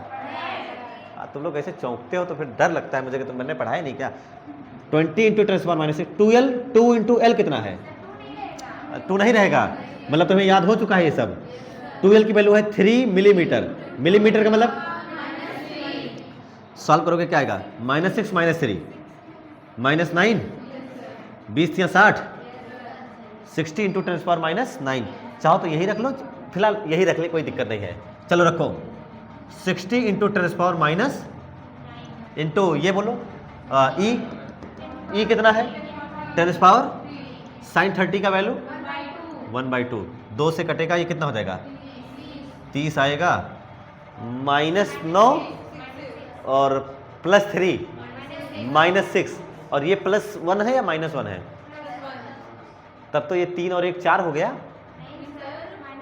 तुम लोग ऐसे चौंकते हो तो फिर डर लगता है मुझे कि तुम मैंने पढ़ाया नहीं क्या। 20 इंटू 10⁻⁻6 12। 2 इंटू एल कितना है? 2 नहीं रहेगा, मतलब तुम्हें याद हो चुका है ये सब। 12 की वैल्यू है 3 मिलीमीटर। मिलीमीटर का मतलब सॉल्व करोगे क्या आएगा? -6 -3 -9 20 या 60 60 इंटू 10⁻⁻9। चाहो तो यही रख लो, फिलहाल यही रख ले, कोई दिक्कत नहीं है। चलो रखो 60 इंटू 10⁻⁻, इंटू ये बोलो ई कितना है? 10 पावर साइन 30 का वैल्यू 1/2। 2 से कटेगा, ये कितना हो जाएगा? 30 आएगा। -9 और +3 -6, और ये +1 है या -1 है? तब तो ये 3 और 1 4 हो गया।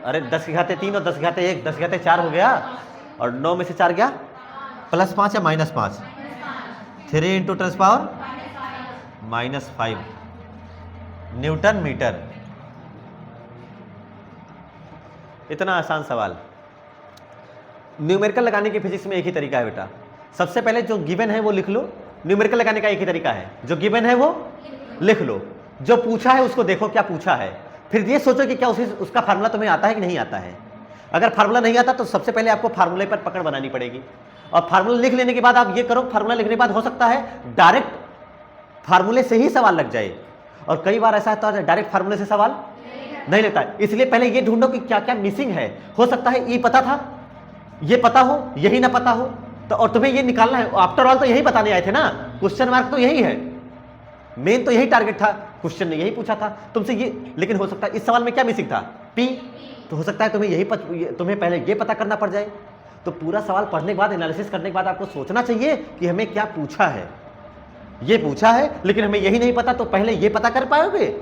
अरे 10⁻3 और 10⁻1 10⁻4 हो गया, और 9 में से 4 गया +5 या -5? 3 इंटू 10⁻⁻5 न्यूटन मीटर। इतना आसान सवाल। न्यूमेरिकल लगाने की फिजिक्स में एक ही तरीका है बेटा। सबसे पहले जो गिवन है वो लिख लो। न्यूमेरिकल लगाने का एक ही तरीका है, जो गिवन है वो लिख लो, जो पूछा है उसको देखो क्या पूछा है, फिर ये सोचो कि क्या उसका फार्मूला तुम्हें आता है कि नहीं आता है। अगर फार्मूला नहीं आता तो सबसे पहले आपको फार्मूले पर पकड़ बनानी पड़ेगी, और फार्मूला लिख लेने के बाद आप ये करो, फार्मूला लिखने के बाद हो सकता है डायरेक्ट फार्मूले से ही सवाल लग जाए, और कई बार ऐसा होता है डायरेक्ट फार्मूले से सवाल नहीं लेता है। इसलिए पहले ये ढूंढो कि क्या क्या मिसिंग है। हो सकता है ई पता था, ये पता हो, यही ना पता हो, तो और तुम्हें ये निकालना है। आफ्टर ऑल तो यही बताने आए थे ना, क्वेश्चन मार्क तो यही है, मेन तो यही टारगेट था, क्वेश्चन ने यही पूछा था तुमसे ये। लेकिन हो सकता है इस सवाल में क्या मिसिंग था? पी। तो हो सकता है तुम्हें पहले ये पता करना पड़ जाए। तो पूरा सवाल पढ़ने के बाद, एनालिसिस करने के बाद आपको सोचना चाहिए कि हमें क्या पूछा है। ये पूछा है लेकिन हमें यही नहीं पता, तो पहले ये पता कर पाओगे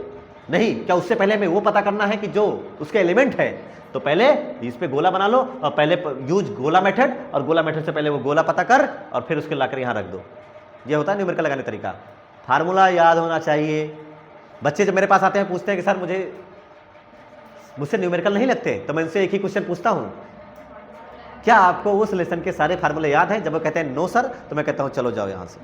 नहीं क्या? उससे पहले हमें वो पता करना है कि जो उसके एलिमेंट है, तो पहले इस पे गोला बना लो, और पहले यूज गोला मेथड, और गोला मेथड से पहले वो गोला पता कर और फिर उसके लाकर यहाँ रख दो। ये होता है न्यूमेरिकल लगाने का तरीका। फार्मूला याद होना चाहिए। बच्चे जब मेरे पास आते हैं पूछते हैं कि सर मुझसे न्यूमेरिकल नहीं लगते, तो मैं इनसे एक ही क्वेश्चन पूछता हूँ, क्या आपको उस लेसन के सारे फार्मूले याद हैं? जब वो कहते हैं नो सर, तो मैं कहता हूँ चलो जाओ यहाँ से।